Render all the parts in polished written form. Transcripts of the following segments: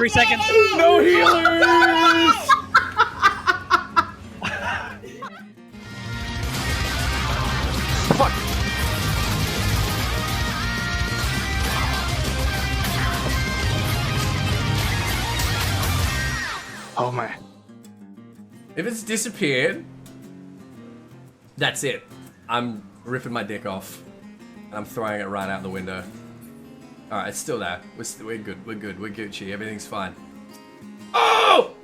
3 seconds. No healers! Fuck. Oh my. If it's disappeared, that's it. I'm ripping my dick off. And I'm throwing it right out the window. Alright, it's still there. We're good. We're good. We're Gucci. Everything's fine. Oh!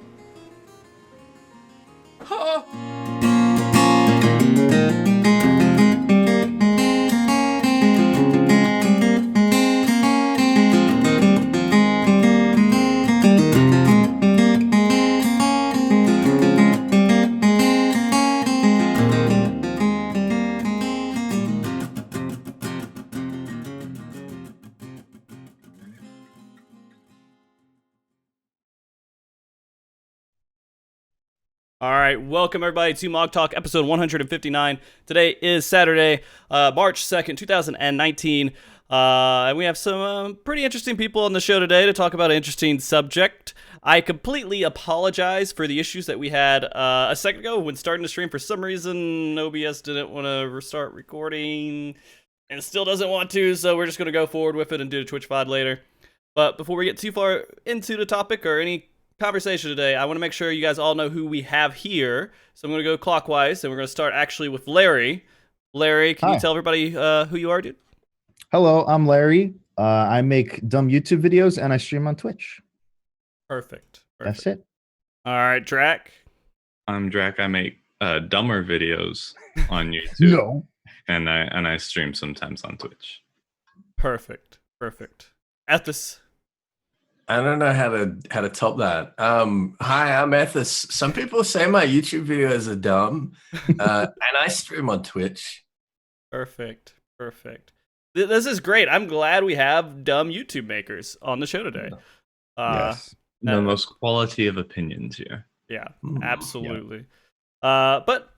Oh! All right, welcome everybody to MogTalk episode 159. Today is Saturday, March 2nd, 2019. And we have some pretty interesting people on the show today to talk about an interesting subject. I completely apologize for the issues that we had a second ago when starting the stream. For some reason, OBS didn't want to restart recording and still doesn't want to, so we're just going to go forward with it and do the Twitch VOD later. But before we get too far into the topic or any conversation today, I want to make sure you guys all know who we have here. So I'm going to go clockwise, and we're going to start actually with Larry. Larry, can you tell everybody who you are, dude? Hello, I'm Larry. I make dumb YouTube videos and I stream on Twitch. Perfect. That's it. All right, Drak. I'm Drak. I make dumber videos on YouTube. No. And I stream sometimes on Twitch. Perfect. Ethys. I don't know how to top that. Hi, I'm Ethys. Some people say my YouTube videos are dumb, and I stream on Twitch. Perfect. This is great. I'm glad we have dumb YouTube makers on the show today. Yes. The most quality of opinions here. Yeah, absolutely. Yeah. But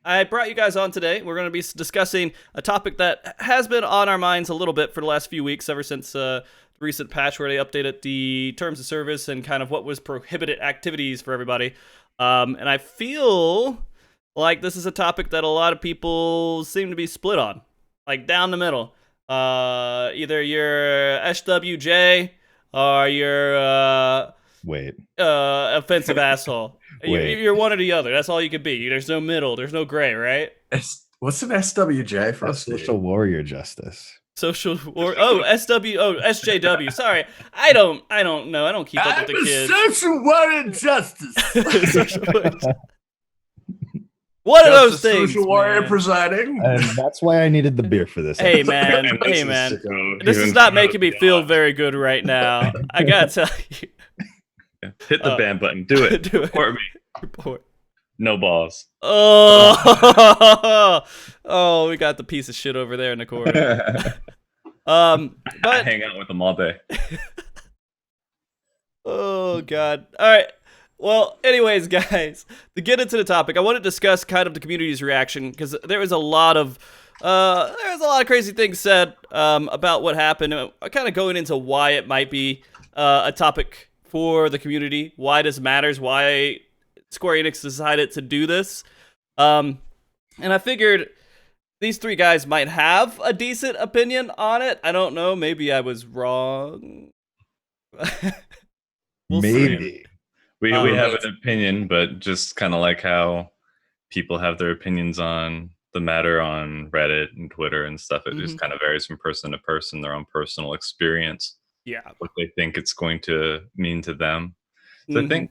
I brought you guys on today. We're going to be discussing a topic that has been on our minds a little bit for the last few weeks, ever since the recent patch where they updated the terms of service and kind of what was prohibited activities for everybody. And I feel like this is a topic that a lot of people seem to be split on, like down the middle. Either you're SWJ or you're offensive asshole. You're one or the other. That's all you could be. There's no middle. There's no gray, right? What's an SWJ for us? Social warrior justice. SJW. Sorry, I don't know. I don't keep up with the kids. Social warrior justice. One of those things. Social warrior man. Presiding. And that's why I needed the beer for this. Hey man. This is not making me feel very good right now. I gotta tell you. Hit the ban button. Do it. Report me. Report. No balls. Oh, we got the piece of shit over there in the corner. I hang out with them all day. Oh god. All right. Well, anyways, guys, to get into the topic, I want to discuss kind of the community's reaction because there was a lot of crazy things said about what happened. Kind of going into why it might be a topic for the community, why this matters, why Square Enix decided to do this. And I figured these three guys might have a decent opinion on it. I don't know. Maybe I was wrong. Maybe. We have an opinion, but just kind of like how people have their opinions on the matter on Reddit and Twitter and stuff. It just kind of varies from person to person, their own personal experience. Yeah. What they think it's going to mean to them. So I think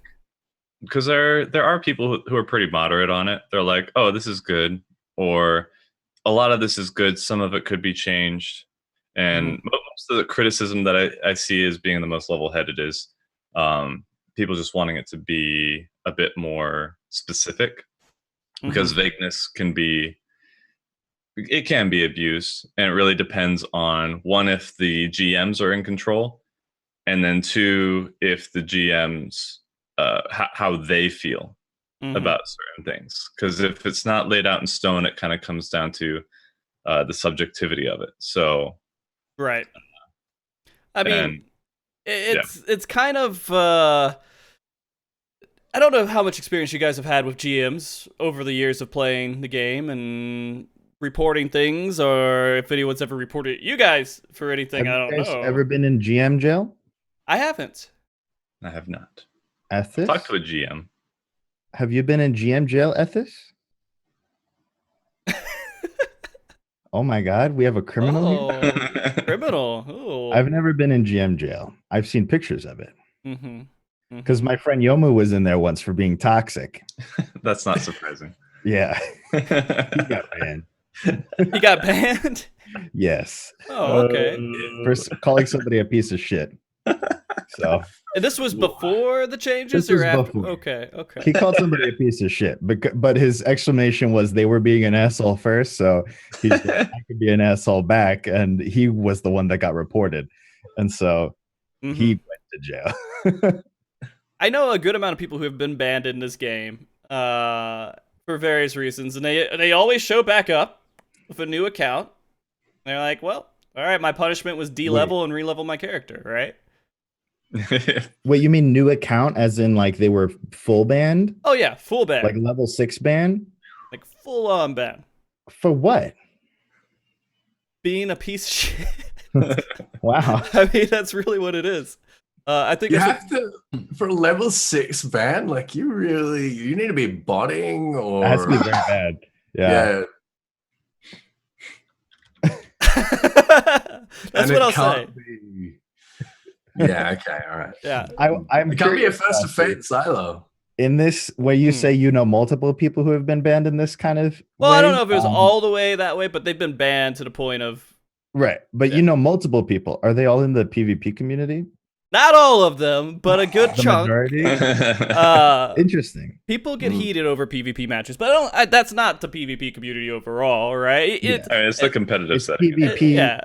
because there are people who are pretty moderate on it. They're like, oh, this is good. Or a lot of this is good. Some of it could be changed. And most of the criticism that I see as being the most level-headed is people just wanting it to be a bit more specific. Because vagueness can be abused. And it really depends on, one, if the GMs are in control. And then two, if the GMs... how they feel about certain things, because if it's not laid out in stone, it kind of comes down to the subjectivity of it. So right. I mean, it's kind of I don't know how much experience you guys have had with GMs over the years of playing the game and reporting things, or if anyone's ever reported you guys for anything. Have I you don't guys know. ever been in GM jail? I haven't. I have not. Ethys? Talk to a GM. Have you been in GM jail, Ethys? Oh my God, we have a criminal here. Criminal. Ooh. I've never been in GM jail. I've seen pictures of it Mm-hmm. because my friend Yomu was in there once for being toxic. That's not surprising. Yeah, he got banned. He got banned. Yes, Oh, okay. for calling somebody a piece of shit. So And this was before the changes, This was or after? before. Okay. he called somebody a piece of shit, but his exclamation was they were being an asshole first. So he's like, I could be an asshole back, and he was the one that got reported, and so he went to jail. I know a good amount of people who have been banned in this game for various reasons, and they always show back up with a new account. They're like, well, all right, my punishment was de-level and re-level my character, right? Wait, you mean new account as in like they were full banned? Oh yeah, full ban. Like level 6 ban? Like full on ban. For what? Being a piece of shit. Wow. I mean, that's really what it is. I think You that's have to, for level 6 ban, like you need to be botting or It has to be very bad. Yeah. that's what I'll say. Yeah, okay, all right. Yeah. I'm It can't be a curious first to about fate silo. in this where you say you know multiple people who have been banned in this kind of Well, way? I don't know if it was all the way that way, but they've been banned to the point of Right, but you know multiple people. Are they all in the PvP community? not all of them, but a good The chunk. majority? Interesting. People get heated over PvP matches, but that's not the PvP community overall, right? It's the competitive It's setting. PvP Yeah.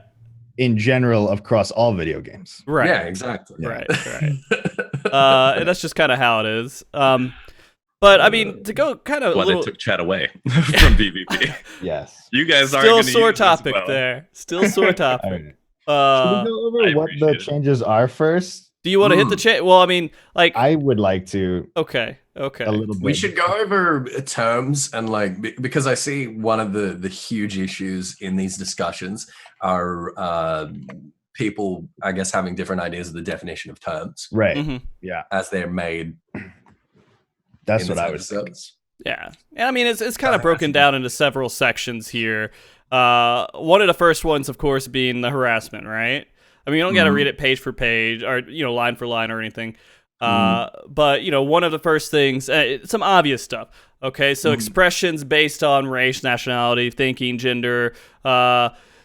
in general across all video games. Right. Yeah, exactly. Right. And that's just kind of how it is. But I mean, to go kind of a Well, little they took chat away from PvP. Yes. You guys aren't still gonna sore use this topic well. there. Still sore topic. Should we go over I what the appreciate it. changes are first? Do you want to hit the chat? Well, I mean, like, I would like to okay. a little bit. We should go over terms and because I see one of the huge issues in these discussions are people, I guess, having different ideas of the definition of terms Right. Mhm. Yeah. as they're made. That's in what this I was thinking. episodes. Yeah. And I mean, it's kind of broken down into several sections here. One of the first ones, of course, being the harassment, right? I mean, you don't got to read it page for page or, line for line or anything. But, one of the first things, some obvious stuff. Okay, so expressions based on race, nationality, thinking, gender,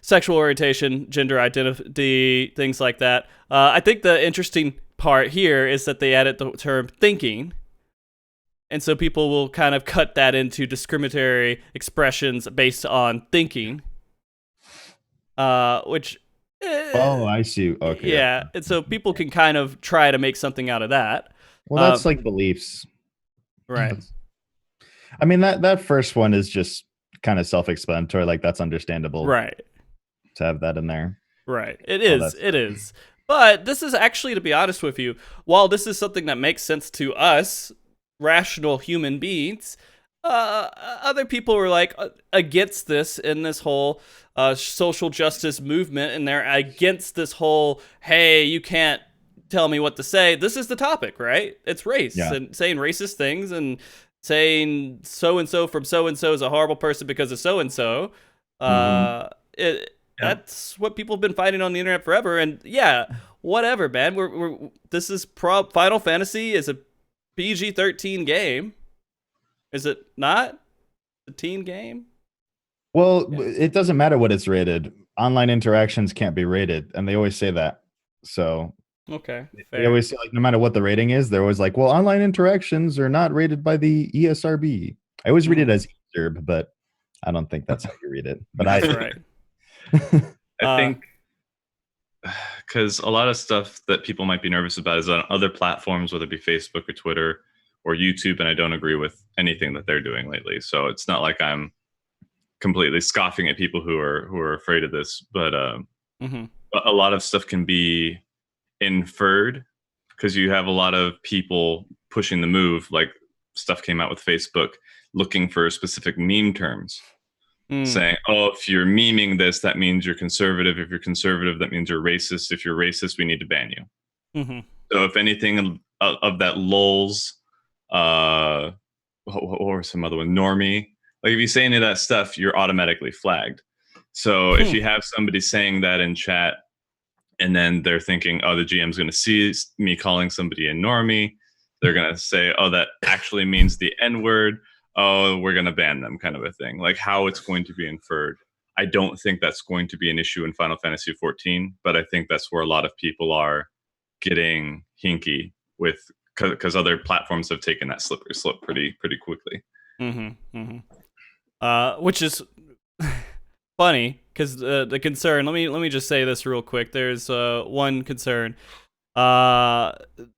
sexual orientation, gender identity, things like that. I think the interesting part here is that they added the term thinking. And so people will kind of cut that into discriminatory expressions based on thinking, which... Oh, I see. Okay. Yeah, and so people can kind of try to make something out of that. Well, that's like beliefs. Right. I mean, that first one is just kind of self-explanatory. Like, that's understandable. Right. To have that in there. Right. It is. It is. But this is actually, to be honest with you, while this is something that makes sense to us, rational human beings, other people were like against this in this whole social justice movement, and they're against this whole, hey, you can't tell me what to say. This is the topic, right? It's race and saying racist things and saying so-and-so from so-and-so is a horrible person because of so-and-so. That's what people have been fighting on the internet forever. And yeah, whatever, man. This is Final Fantasy is a PG-13 game. Is it not a teen game? Well, it doesn't matter what it's rated. Online interactions can't be rated, and they always say that. So okay, they always say, like, no matter what the rating is, they're always like, well, online interactions are not rated by the ESRB. I always read it as ESRB, but I don't think that's how you read it. But that's right. I think because a lot of stuff that people might be nervous about is on other platforms, whether it be Facebook or Twitter or YouTube, and I don't agree with anything that they're doing lately. So it's not like I'm completely scoffing at people who are afraid of this, but a lot of stuff can be inferred because you have a lot of people pushing the move, like stuff came out with Facebook looking for specific meme terms. Saying, oh, if you're memeing this, that means you're conservative. If you're conservative, that means you're racist. If you're racist, we need to ban you. So if anything of that lulls, what were some other one? Normie. Like if you say any of that stuff, you're automatically flagged. So if you have somebody saying that in chat and then they're thinking, oh, the GM's going to see me calling somebody a normie, they're going to say, oh, that actually means the N-word. Oh, we're going to ban them, kind of a thing. Like how it's going to be inferred. I don't think that's going to be an issue in Final Fantasy XIV, but I think that's where a lot of people are getting hinky with, because other platforms have taken that slippery slope pretty quickly. Which is funny because the concern. Let me just say this real quick. There's one concern.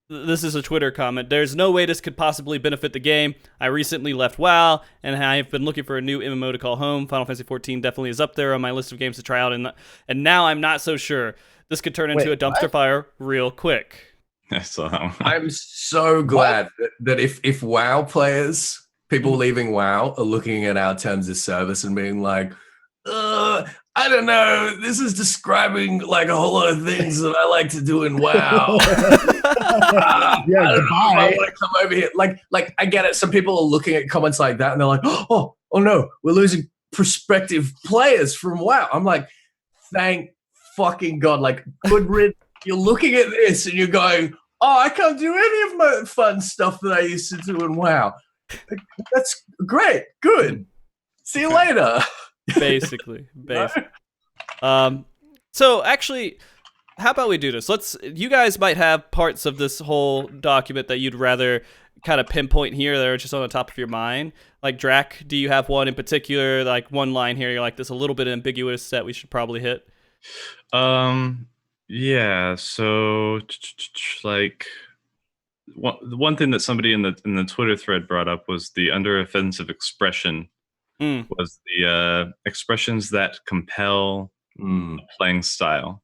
This is a Twitter comment. There's no way this could possibly benefit the game. I recently left WoW, and I've been looking for a new MMO to call home. Final Fantasy XIV definitely is up there on my list of games to try out, and now I'm not so sure. This could turn into a dumpster fire real quick. So I'm so glad that if WoW players, people leaving WoW, are looking at our terms of service and being like, I don't know, this is describing like a whole lot of things that I like to do in WoW. I want to come over here. Like I get it. Some people are looking at comments like that and they're like, oh no, we're losing prospective players from WoW. I'm like, thank fucking God. Like, you're looking at this and you're going, oh, I can't do any of my fun stuff that I used to do in WoW. That's great. Good. See you later. Basically. So actually, how about we do this? You guys might have parts of this whole document that you'd rather kind of pinpoint here that are just on the top of your mind. Like Drak, do you have one in particular, like one line here you're like, this a little bit ambiguous that we should probably hit? Yeah, so like one thing that somebody in the Twitter thread brought up was the under offensive expression was the expressions that compel playing style.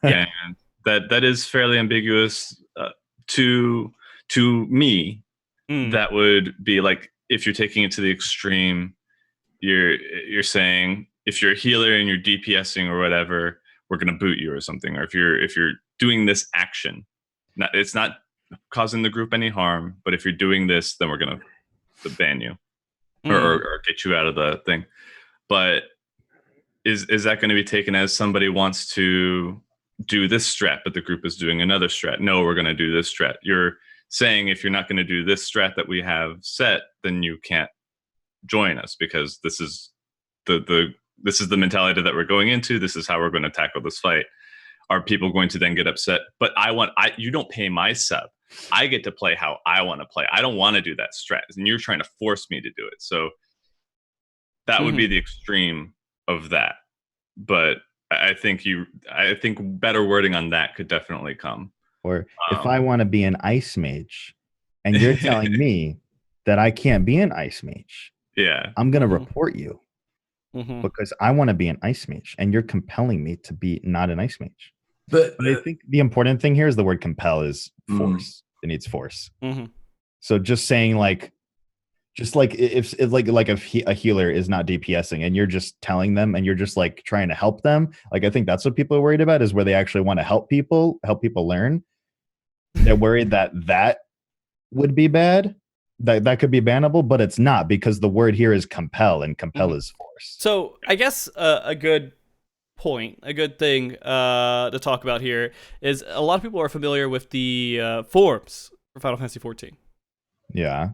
And that is fairly ambiguous to me. That would be like, if you're taking it to the extreme, you're saying if you're a healer and you're DPSing or whatever, we're going to boot you or something. Or if you're doing this action, it's not causing the group any harm, but if you're doing this, then we're going to ban you or get you out of the thing. But is that going to be taken as somebody wants to do this strat, but the group is doing another strat? No, we're going to do this strat. You're saying if you're not going to do this strat that we have set, then you can't join us, because this is this is the mentality that we're going into. This is how we're going to tackle this fight. Are people going to then get upset? But you don't pay my sub. I get to play how I want to play. I don't want to do that strat, and you're trying to force me to do it. So that would be the extreme of that. But I think better wording on that could definitely come. Or if I want to be an ice mage and you're telling me that I can't be an ice mage, I'm going to report you because I want to be an ice mage and you're compelling me to be not an ice mage. But I think the important thing here is the word compel is force. It needs force. So just saying if a healer is not DPSing and you're just telling them and you're just like trying to help them, like I think that's what people are worried about, is where they actually want to help people learn. They're worried that would be bad, that could be bannable, but it's not, because the word here is compel, and compel is force. So I guess a good point, a good thing to talk about here is a lot of people are familiar with the forums for Final Fantasy XIV. Yeah.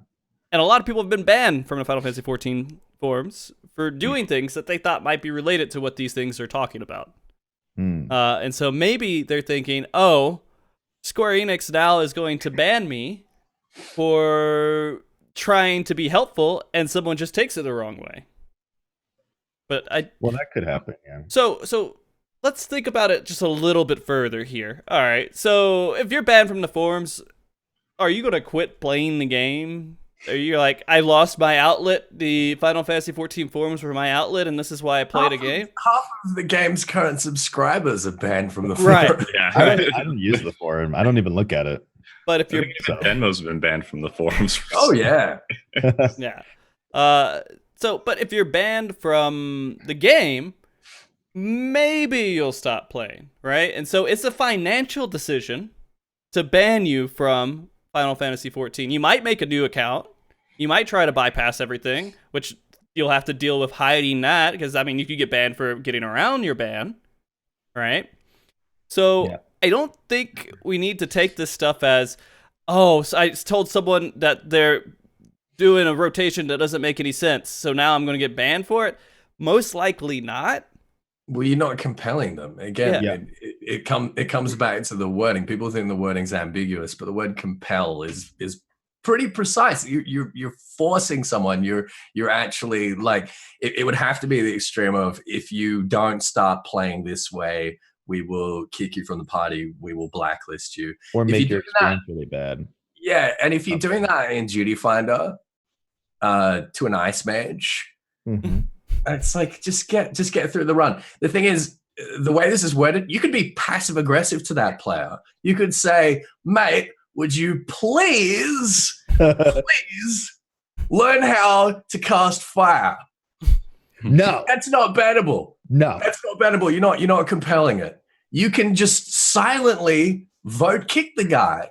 And a lot of people have been banned from the Final Fantasy XIV forums for doing things that they thought might be related to what these things are talking about. And so maybe they're thinking, oh, Square Enix now is going to ban me for trying to be helpful, and someone just takes it the wrong way. But well, that could happen, yeah. So let's think about it just a little bit further here. All right, so if you're banned from the forums, are you going to quit playing the game? Are you like, I lost my outlet? The Final Fantasy 14 forums were my outlet, and this is why I played a game? Half of the game's current subscribers are banned from the Right. forum. Yeah. I don't use the forum. I don't even look at it. But if I you're, think even Venmo's been banned from the forums. Oh yeah. yeah. But if you're banned from the game, maybe you'll stop playing, right? And so it's a financial decision to ban you from Final Fantasy 14. You might make a new account. You might try to bypass everything, which you'll have to deal with hiding that, because, I mean, you could get banned for getting around your ban, right? So Yeah. I don't think we need to take this stuff as, oh, so I told someone that they're doing a rotation that doesn't make any sense, so now I'm going to get banned for it. Most likely not. Well, you're not compelling them. Again, Yeah. it comes back to the wording. People think the wording's ambiguous, but the word compel is pretty precise. You're forcing someone. You're actually like, it would have to be the extreme of, if you don't start playing this way, we will kick you from the party. We will blacklist you. Or If make you're your doing that- experience really bad. Yeah, and if you're doing that in Duty Finder to an ice mage, Mhm. it's like, just get through the run. The thing is, the way this is worded, you could be passive aggressive to that player. You could say, mate, would you please learn how to cast fire? No, That's not bannable. no. That's not bannable. You're not compelling it. You can just silently vote kick the guy.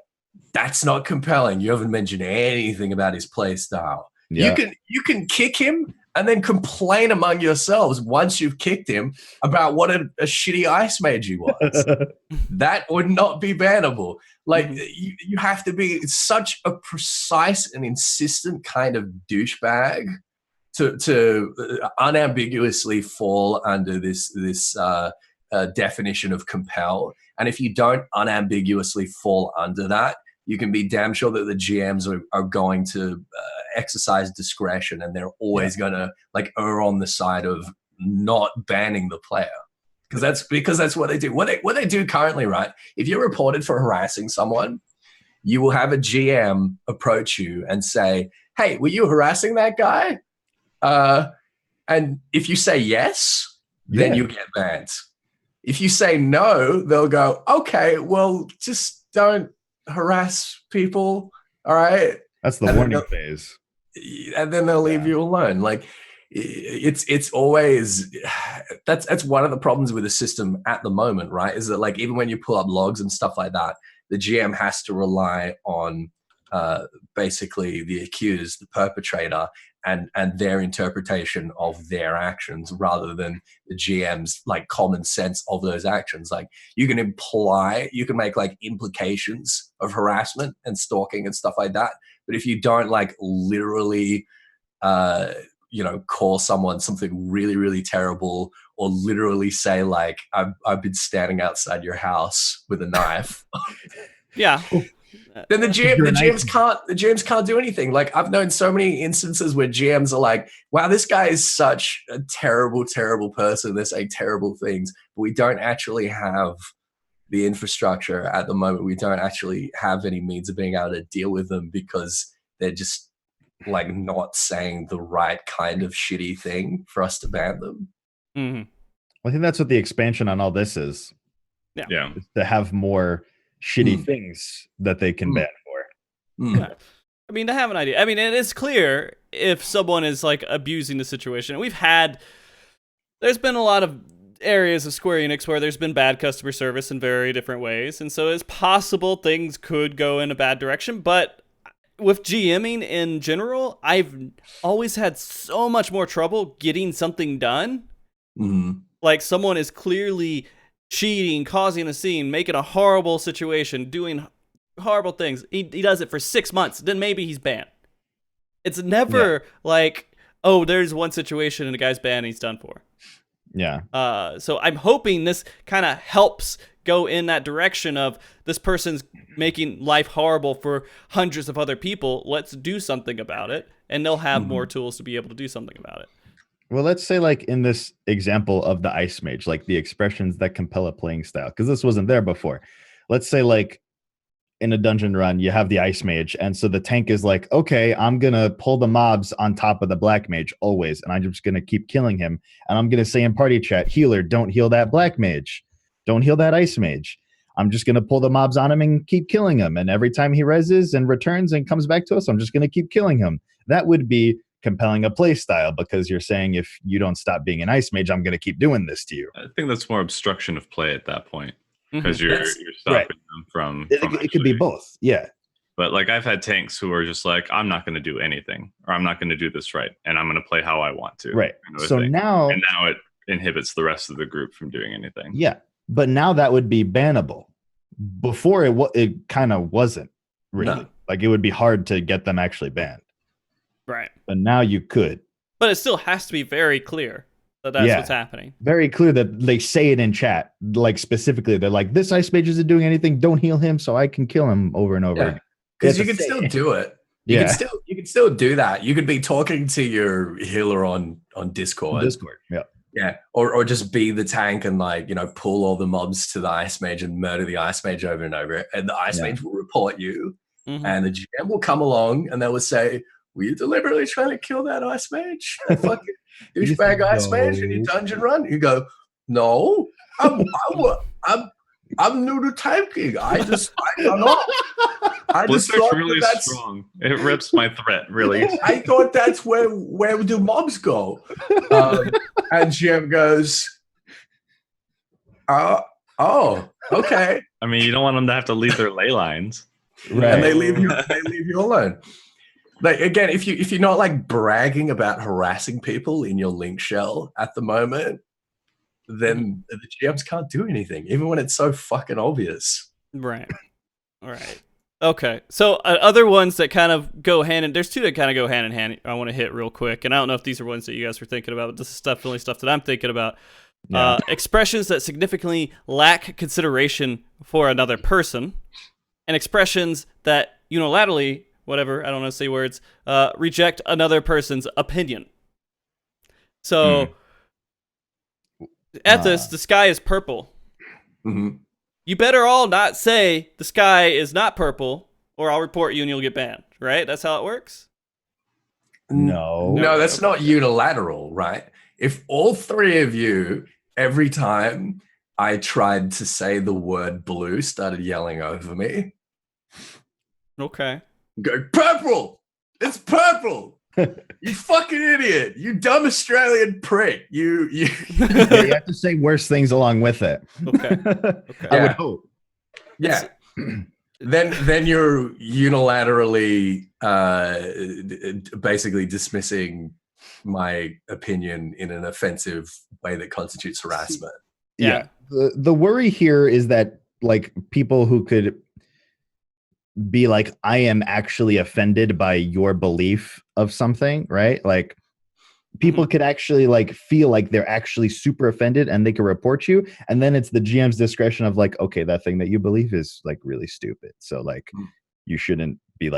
That's not compelling. You haven't mentioned anything about his play style. Yeah. You can kick him and then complain among yourselves once you've kicked him about what a shitty ice mage he was. That would not be bannable. Like, you have to be such a precise and insistent kind of douchebag to unambiguously fall under this definition of compel. And if you don't unambiguously fall under that, you can be damn sure that the GMs are going to exercise discretion, and they're always going to like err on the side of not banning the player, because that's what they do. What they do currently, right? If you're reported for harassing someone, you will have a GM approach you and say, "Hey, were you harassing that guy?" And if you say yes, then you get banned. If you say no, they'll go, "Okay, well, just don't harass people, all right?" That's the warning phase. And then they'll leave you alone. Like, it's always, that's one of the problems with the system at the moment, right? Is that, like, even when you pull up logs and stuff like that, the GM has to rely on basically the accused, the perpetrator, and their interpretation of their actions, rather than the GM's like common sense of those actions. Like, you can make like implications of harassment and stalking and stuff like that. But if you don't like literally, call someone something really, really terrible, or literally say like, I've been standing outside your house with a knife. Yeah. Then the GMs can't do anything. Like, I've known so many instances where GMs are like, wow, this guy is such a terrible, terrible person. They're saying terrible things, but we don't actually have the infrastructure at the moment. We don't actually have any means of being able to deal with them, because they're just like not saying the right kind of shitty thing for us to ban them. Mm-hmm. I think that's what the expansion on all this is. Yeah. Is to have more shitty things that they can ban for. Yeah. I mean, to have an idea. I mean, it is clear if someone is like abusing the situation. There's been a lot of areas of Square Enix where there's been bad customer service in very different ways, and so it's possible things could go in a bad direction. But with GMing in general, I've always had so much more trouble getting something done. Like, someone is clearly cheating, causing a scene, making a horrible situation, doing horrible things. He does it for 6 months, then maybe he's banned. It's never like, oh, there's one situation and the guy's banned and he's done for. Yeah. So I'm hoping this kind of helps go in that direction of, this person's making life horrible for hundreds of other people. Let's do something about it, and they'll have more tools to be able to do something about it. Well, let's say like in this example of the ice mage, like the expressions that compel a playing style, because this wasn't there before. Let's say like in a dungeon run, you have the ice mage, and so the tank is like, okay, I'm gonna pull the mobs on top of the black mage always, and I'm just gonna keep killing him, and I'm gonna say in party chat, healer, don't heal that black mage, don't heal that ice mage. I'm just gonna pull the mobs on him and keep killing him, and every time he reses and returns and comes back to us, I'm just gonna keep killing him. That would be compelling a play style, because you're saying, if you don't stop being an ice mage, I'm gonna keep doing this to you. I think that's more obstruction of play at that point, because you're stopping right. them from It could be both, yeah. But like, I've had tanks who are just like, I'm not going to do anything, or I'm not going to do this right, and I'm going to play how I want to. Right. Kind of So thing. now it inhibits the rest of the group from doing anything. Yeah, but now that would be bannable. Before it kind of wasn't really. No. Like, it would be hard to get them actually banned. Right. But now you could. But it still has to be very clear that that's what's happening. Very clear that they say it in chat. Like, specifically, they're like, this ice mage isn't doing anything. Don't heal him so I can kill him over and over again. Because you can still do it. You can still do that. You could be talking to your healer on Discord. Yeah. Yeah. Or just be the tank and, like, you know, pull all the mobs to the ice mage and murder the ice mage over and over. And the ice mage will report you. Mm-hmm. And the GM will come along and they will say, were you deliberately trying to kill that ice mage? That fucking douchebag ice mage in your dungeon run? You go, no, I'm new to tanking. I don't know. I just thought really that's strong. It rips my threat, really. I thought that's where do mobs go? And GM goes, oh, okay. I mean, you don't want them to have to leave their ley lines. Right. And they leave you alone. Like, again, if you're not, like, bragging about harassing people in your link shell at the moment, then the GMs can't do anything, even when it's so fucking obvious. Right. All right. Okay. So other ones that kind of go hand in, there's two that kind of go hand in hand. I want to hit real quick, and I don't know if these are ones that you guys were thinking about, but this is definitely stuff that I'm thinking about. Yeah. Expressions that significantly lack consideration for another person, and expressions that unilaterally, whatever, I don't know, say words, reject another person's opinion. So, Ethys, the sky is purple. Mm-hmm. You better all not say the sky is not purple, or I'll report you and you'll get banned, right? That's how it works? No, that's not unilateral, right? If all three of you, every time I tried to say the word blue, started yelling over me. Okay. Go, purple! It's purple! You fucking idiot! You dumb Australian prick! You Yeah, you have to say worse things along with it. Okay. I would hope. Yeah. Then you're unilaterally basically dismissing my opinion in an offensive way that constitutes harassment. Yeah. The worry here is that, like, people who could be like, I am actually offended by your belief of something, right? Like, people could actually, like, feel like they're actually super offended and they can report you, and then it's the GM's discretion of, like, okay, that thing that you believe is, like, really stupid, so, like, you shouldn't be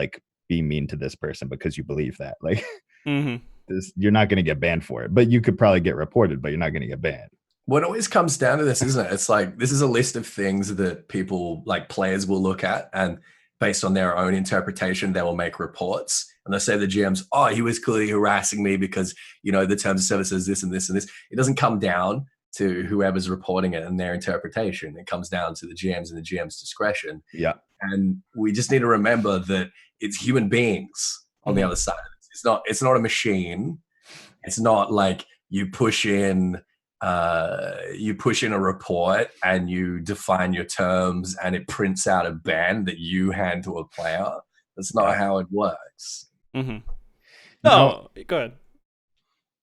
mean to this person because you believe that, like, you're not going to get banned for it, but you could probably get reported, but you're not going to get banned. What always comes down to this, isn't it? It's like, this is a list of things that people, like, players will look at, and based on their own interpretation, they will make reports. And they'll say the GMs, oh, he was clearly harassing me because, you know, the terms of service is this and this and this. It doesn't come down to whoever's reporting it and their interpretation. It comes down to the GMs and the GM's discretion. Yeah. And we just need to remember that it's human beings on the other side of this. It's not a machine. It's not like you push in a report and you define your terms and it prints out a ban that you hand to a player. That's not how it works. Mm-hmm. No, go ahead.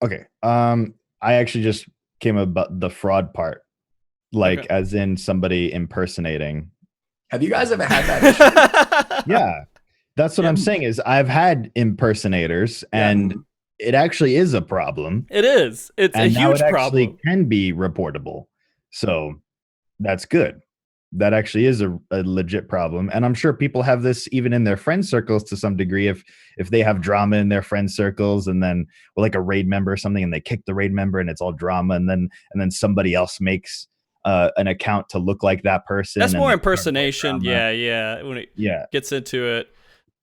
Okay. I actually just came about the fraud part, like, as in somebody impersonating. Have you guys ever had that issue? Yeah, that's what I'm saying. Is I've had impersonators, and it actually is a problem. It is. It's a huge problem. It can be reportable, so that's good. That actually is a legit problem, and I'm sure people have this even in their friend circles to some degree. If they have drama in their friend circles, and then, well, like a raid member or something, and they kick the raid member, and it's all drama, and then somebody else makes an account to look like that person. That's and more like, start impersonation. drama. Yeah. When it Yeah. gets into it.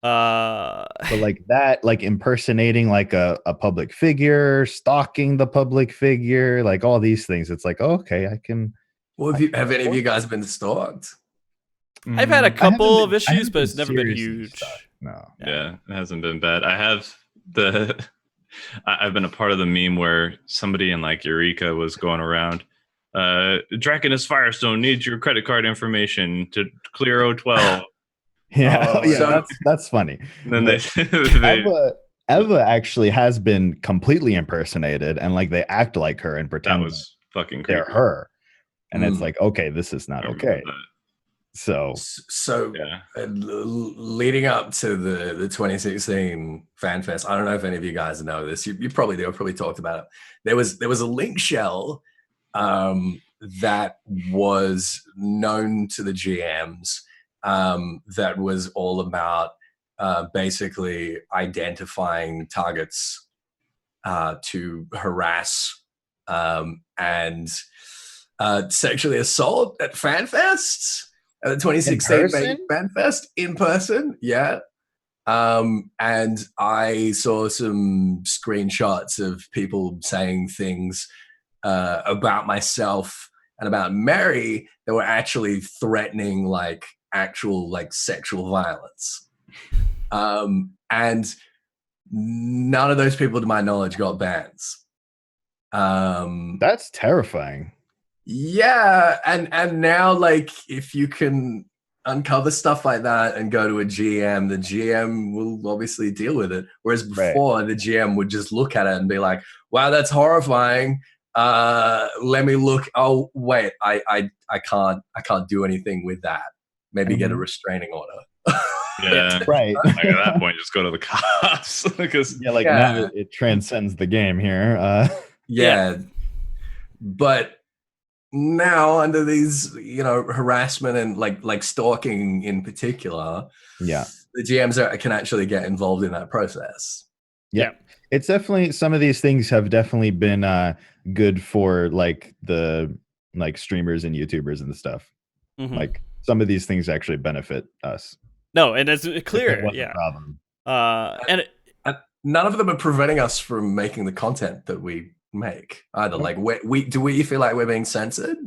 But like that, like impersonating like a public figure, stalking the public figure, like all these things. It's like, okay, I can. Well, have any of you guys been stalked? I've had a I haven't couple of been- I issues, haven't but it's been never been seriously huge. stalked, No. Yeah, it hasn't been bad. I have I've been a part of the meme where somebody in like Eureka was going around. Drak and his Firestone needs your credit card information to clear 012. Yeah, Oh, yeah, so- that's funny. And then But they Eva actually has been completely impersonated, and like they act like her and that pretend was fucking creepy. they're her, and it's Mm. like, okay, this is not I remember okay. that. So So Yeah. leading up to the 2016 Fan Fest, I don't know if any of you guys know this. You probably do. I've probably talked about it. There was a link shell that was known to the GMs that was all about basically identifying targets to harass and sexually assault at fan fests. At the 2016 person? Fan Fest in person, yeah. And I saw some screenshots of people saying things about myself and about Mary that were actually threatening like actual like sexual violence. And none of those people, to my knowledge, got bans. that's terrifying. Yeah, and now like if you can uncover stuff like that and go to a GM, the GM will obviously deal with it. Whereas before, the GM would just look at it and be like, "Wow, that's horrifying. Let me look. Oh, wait, I can't do anything with that. Maybe get a restraining order." Yeah. Right. Like at that point, just go to the cops because Yeah, like now it transcends the game here. Yeah. But now under these, harassment and like stalking in particular, yeah. the GMs can actually get involved in that process. Yeah. It's definitely, some of these things have definitely been good for like the like streamers and YouTubers and stuff. Mhm. Like some of these things actually benefit us. No, and it's If clear. it wasn't a Yeah. problem. And None of them are preventing us from making the content that we make either. Like we feel like we're being censored?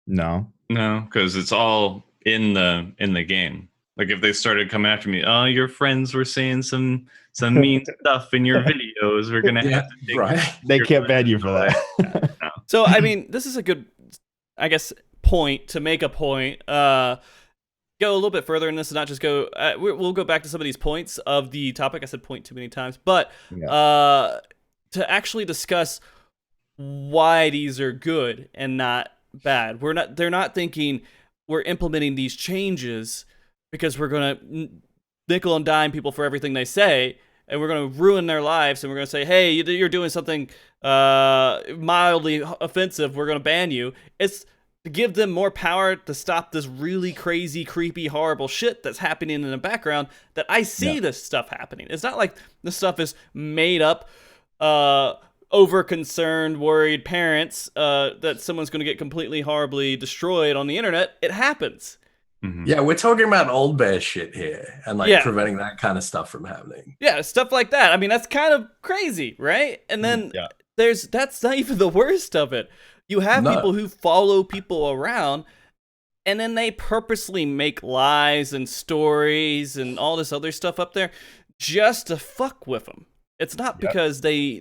No. no, because it's all in the game. Like if they started coming after me, oh, your friends were saying some mean stuff in your videos, we're gonna have to take right. They your can't ban you for away. that. so, I mean, this is a good, I guess, point to make a point. Go a little bit further in this and not just go. We'll go back to some of these points of the topic. I said point too many times, but to actually discuss why these are good and not bad. They're not thinking we're implementing these changes because we're gonna nickel and dime people for everything they say, and we're gonna ruin their lives, and we're gonna say, hey, you're doing something mildly offensive, we're gonna ban you. It's to give them more power to stop this really crazy, creepy, horrible shit that's happening in the background that I see this stuff happening. It's not like this stuff is made up over-concerned, worried parents that someone's going to get completely horribly destroyed on the internet. It happens. Mhm. Yeah, we're talking about old bear shit here and like preventing that kind of stuff from happening. Yeah, stuff like that. I mean, that's kind of crazy, right? And then that's not even the worst of it. You have people who follow people around, and then they purposely make lies and stories and all this other stuff up there just to fuck with them. It's not because they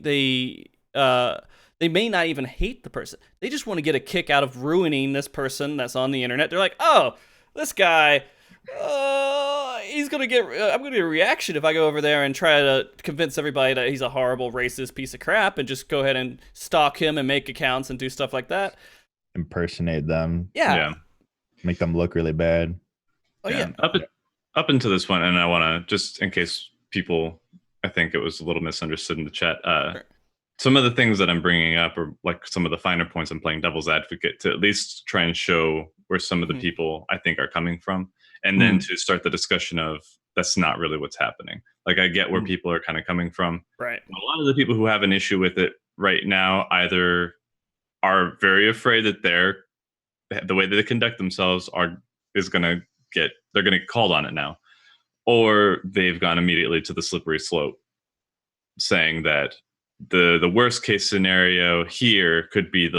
may not even hate the person. They just want to get a kick out of ruining this person that's on the internet. They're like, oh, this guy, I'm gonna get a reaction if I go over there and try to convince everybody that he's a horrible racist piece of crap and just go ahead and stalk him and make accounts and do stuff like that. Impersonate them. Yeah. Make them look really bad. Oh yeah. Up until this point, and I want to just in case people, I think it was a little misunderstood in the chat. Sure. Some of the things that I'm bringing up are like some of the finer points I'm playing devil's advocate to at least try and show where some of the people I think are coming from. And then to start the discussion of that's not really what's happening. Like I get where people are kind of coming from. Right. A lot of the people who have an issue with it right now either are very afraid that their the way that they conduct themselves they're going to get called on it now, or they've gone immediately to the slippery slope, saying that the worst case scenario here could be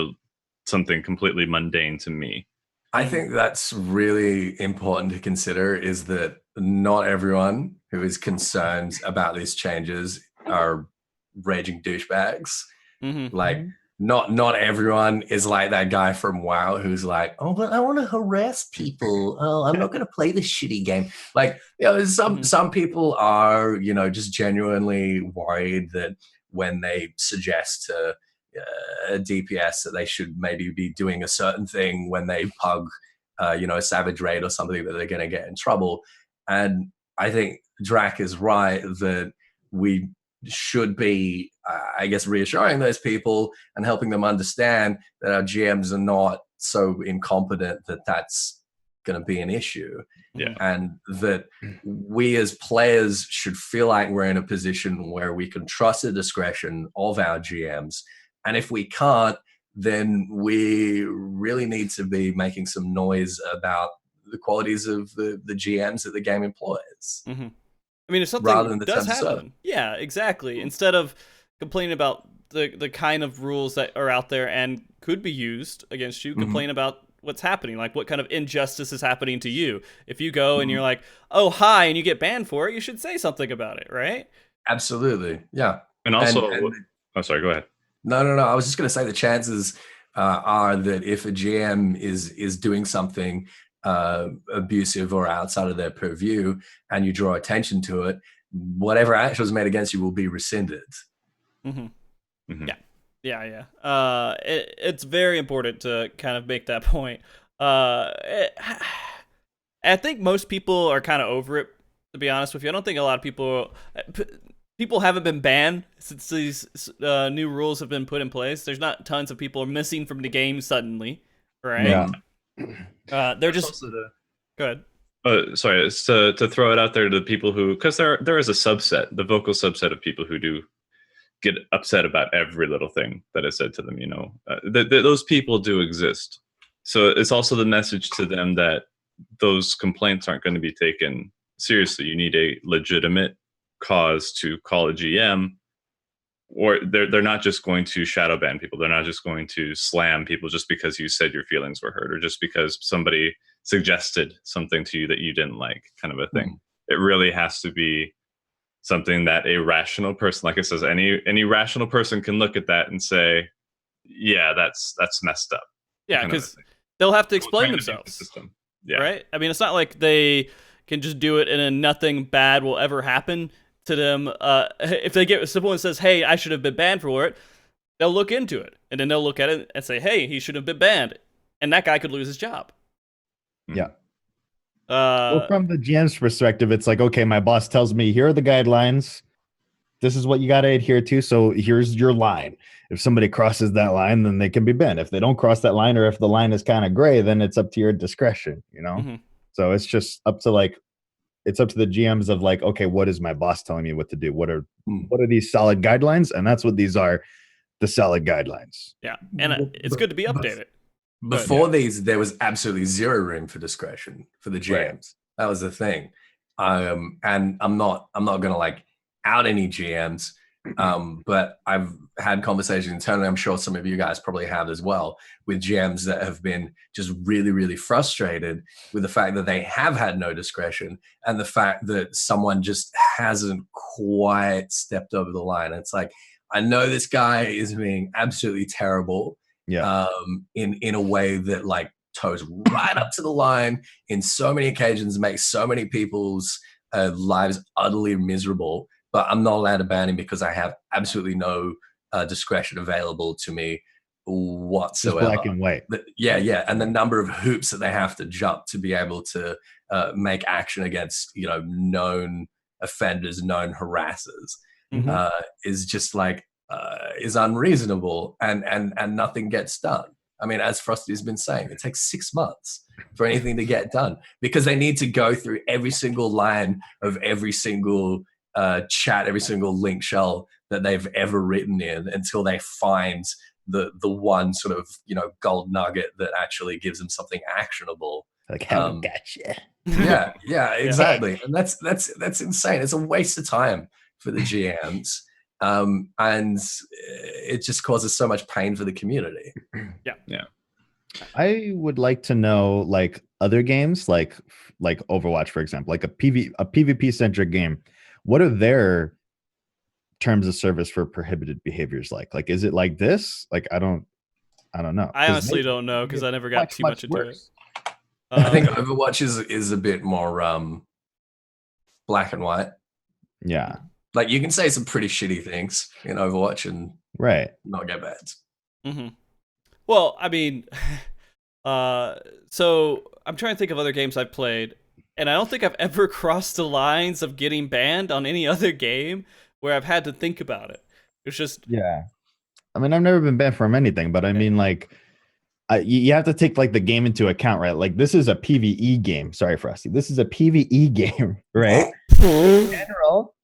something completely mundane to me. I think that's really important to consider, is that not everyone who is concerned about these changes are raging douchebags. Like, not everyone is like that guy from WoW who's like, oh, but I want to harass people. Oh, I'm not going to play this shitty game. Like, some people are, just genuinely worried that when they suggest to a DPS that they should maybe be doing a certain thing when they pug, a savage raid or something, that they're going to get in trouble. And I think Drak is right that we should be, I guess, reassuring those people and helping them understand that our GMs are not so incompetent that that's going to be an issue. Yeah. And that we as players should feel like we're in a position where we can trust the discretion of our GMs. And if we can't, then we really need to be making some noise about the qualities of the GMs that the game employs. I mean, if something does happen, yeah, exactly. Instead of complaining about the kind of rules that are out there and could be used against you, complain about what's happening, like what kind of injustice is happening to you. If you go and you're like, oh, hi, and you get banned for it, you should say something about it, right? Absolutely, yeah. And also, oh, sorry, go ahead. No. I was just going to say the chances are that if a GM is doing something abusive or outside of their purview, and you draw attention to it, whatever action was made against you will be rescinded. Yeah. It's very important to kind of make that point. I think most people are kind of over it, to be honest with you. I don't think a lot of people haven't been banned since these new rules have been put in place. There's not tons of people missing from the game suddenly, right? Yeah. They're just go ahead. Sorry, it's to throw it out there to the people who, because there is a subset, the vocal subset of people who do get upset about every little thing that is said to them. Those people do exist. So it's also the message to them that those complaints aren't going to be taken seriously. You need a legitimate cause to call a GM, or they're not just going to shadow ban people. They're not just going to slam people just because you said your feelings were hurt, or just because somebody suggested something to you that you didn't like, kind of a thing. It really has to be something that a rational person, like it says, any rational person can look at that and say, yeah, that's messed up. Yeah, because they'll have to explain themselves. Yeah. Right? I mean, it's not like they can just do it and then nothing bad will ever happen to them. If they get someone says, hey, I should have been banned for it, they'll look into it. And then they'll look at it and say, hey, he should have been banned. And that guy could lose his job. Yeah. Well, from the GM's perspective, it's like, okay, my boss tells me, here are the guidelines. This is what you got to adhere to. So here's your line. If somebody crosses that line, then they can be banned. If they don't cross that line, or if the line is kind of gray, then it's up to your discretion, So it's just up to it's up to the GMs of like, okay, what is my boss telling me what to do? What are these solid guidelines? And that's what these are, the solid guidelines. Yeah. And it's good to be updated. Before these, there was absolutely zero room for discretion for the GMs. Right. That was the thing. And I'm not gonna out any GMs. But I've had conversations internally, I'm sure some of you guys probably have as well, with GMs that have been just really, really frustrated with the fact that they have had no discretion, and the fact that someone just hasn't quite stepped over the line. It's like, I know this guy is being absolutely terrible, in a way that toes right up to the line in so many occasions, makes so many people's lives utterly miserable. But I'm not allowed to ban him because I have absolutely no discretion available to me whatsoever. Just black and white. And the number of hoops that they have to jump to be able to make action against known offenders, known harassers, is just is unreasonable, and nothing gets done. I mean, as Frosty's been saying, it takes 6 months for anything to get done, because they need to go through every single line of every single chat, every single link shell that they've ever written in, until they find the one sort of gold nugget that actually gives them something actionable. Like, haven't gotcha. Yeah, exactly. And that's insane. It's a waste of time for the GMs. And it just causes so much pain for the community. Yeah. I would like to know, like, other games, like Overwatch, for example, like a PvP centric game. What are their terms of service for prohibited behaviors like? Like, is it like this? Like, I don't know. I honestly don't know because I never got too much into it. I think Overwatch is a bit more black and white. Yeah. Like, you can say some pretty shitty things in Overwatch and not get bans. Mm-hmm. Well, I mean, so I'm trying to think of other games I've played, and I don't think I've ever crossed the lines of getting banned on any other game where I've had to think about it. It's just... Yeah. I mean, I've never been banned from anything, but I mean, like, you have to take, like, the game into account, right? Like, this is a PvE game. Sorry, Frosty. This is a PvE game, right? In general,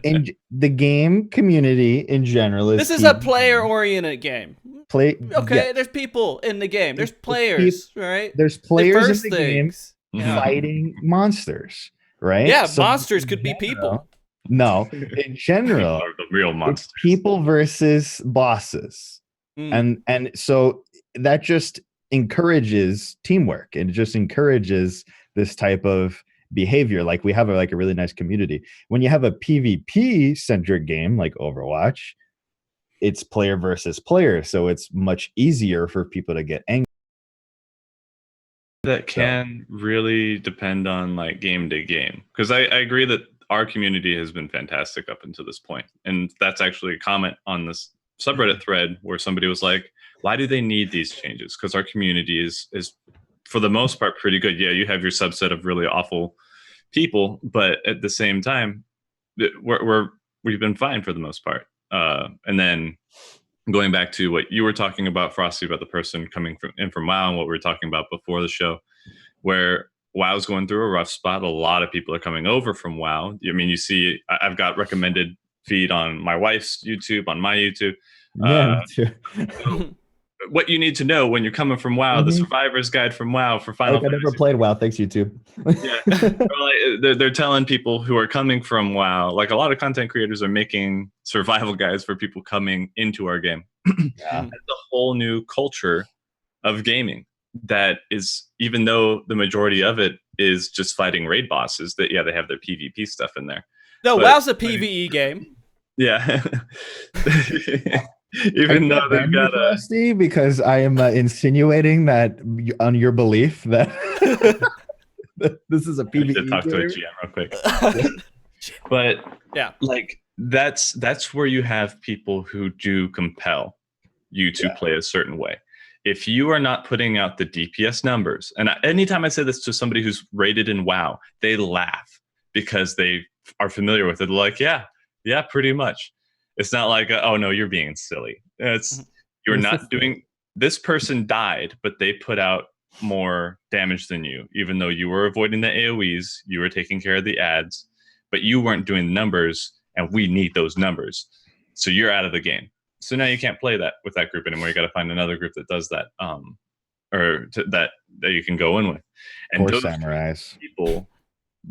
in the game community in general is... This is a player-oriented game. There's people in the game. There's players, right? There's players in the game fighting monsters, right? Yeah, so monsters could be people. No, in general, the real monsters. People versus bosses. And so that just encourages teamwork, and it just encourages this type of behavior. Like, we have a really nice community. When you have a PvP centric game like Overwatch, it's player versus player, so it's much easier for people to get angry. That can really depend on, like, game to game, because I agree that our community has been fantastic up until this point, and that's actually a comment on this subreddit thread where somebody was like, why do they need these changes? Because our community is for the most part pretty good. Yeah, you have your subset of really awful people, but at the same time, we've been fine for the most part. And then going back to what you were talking about, Frosty, about the person coming in from WoW, and what we were talking about before the show, where WoW's going through a rough spot. A lot of people are coming over from WoW. I mean, you see, I've got recommended feed on my wife's YouTube, on my YouTube. What you need to know when you're coming from WoW, the Survivor's Guide from WoW for Final Fantasy. I never played WoW. Thanks, YouTube. They're telling people who are coming from WoW, like, a lot of content creators are making survival guides for people coming into our game. It's a whole new culture of gaming that is, even though the majority of it is just fighting raid bosses, that, they have their PvP stuff in there. No, WoW's a PvE game. Yeah. Even though they've got Rusty, because I am insinuating that on your belief that this is a PvE game. Talk to a GM real quick. But like, that's where you have people who do compel you to play a certain way. If you are not putting out the DPS numbers, and anytime I say this to somebody who's rated in WoW, they laugh because they are familiar with it. They're like, yeah, pretty much. It's not like, oh no, you're being silly. You're not doing. This person died, but they put out more damage than you, even though you were avoiding the AoEs, you were taking care of the ads, but you weren't doing the numbers, and we need those numbers. So you're out of the game. So now you can't play that with that group anymore. You got to find another group that does that, that you can go in with. And those samurais people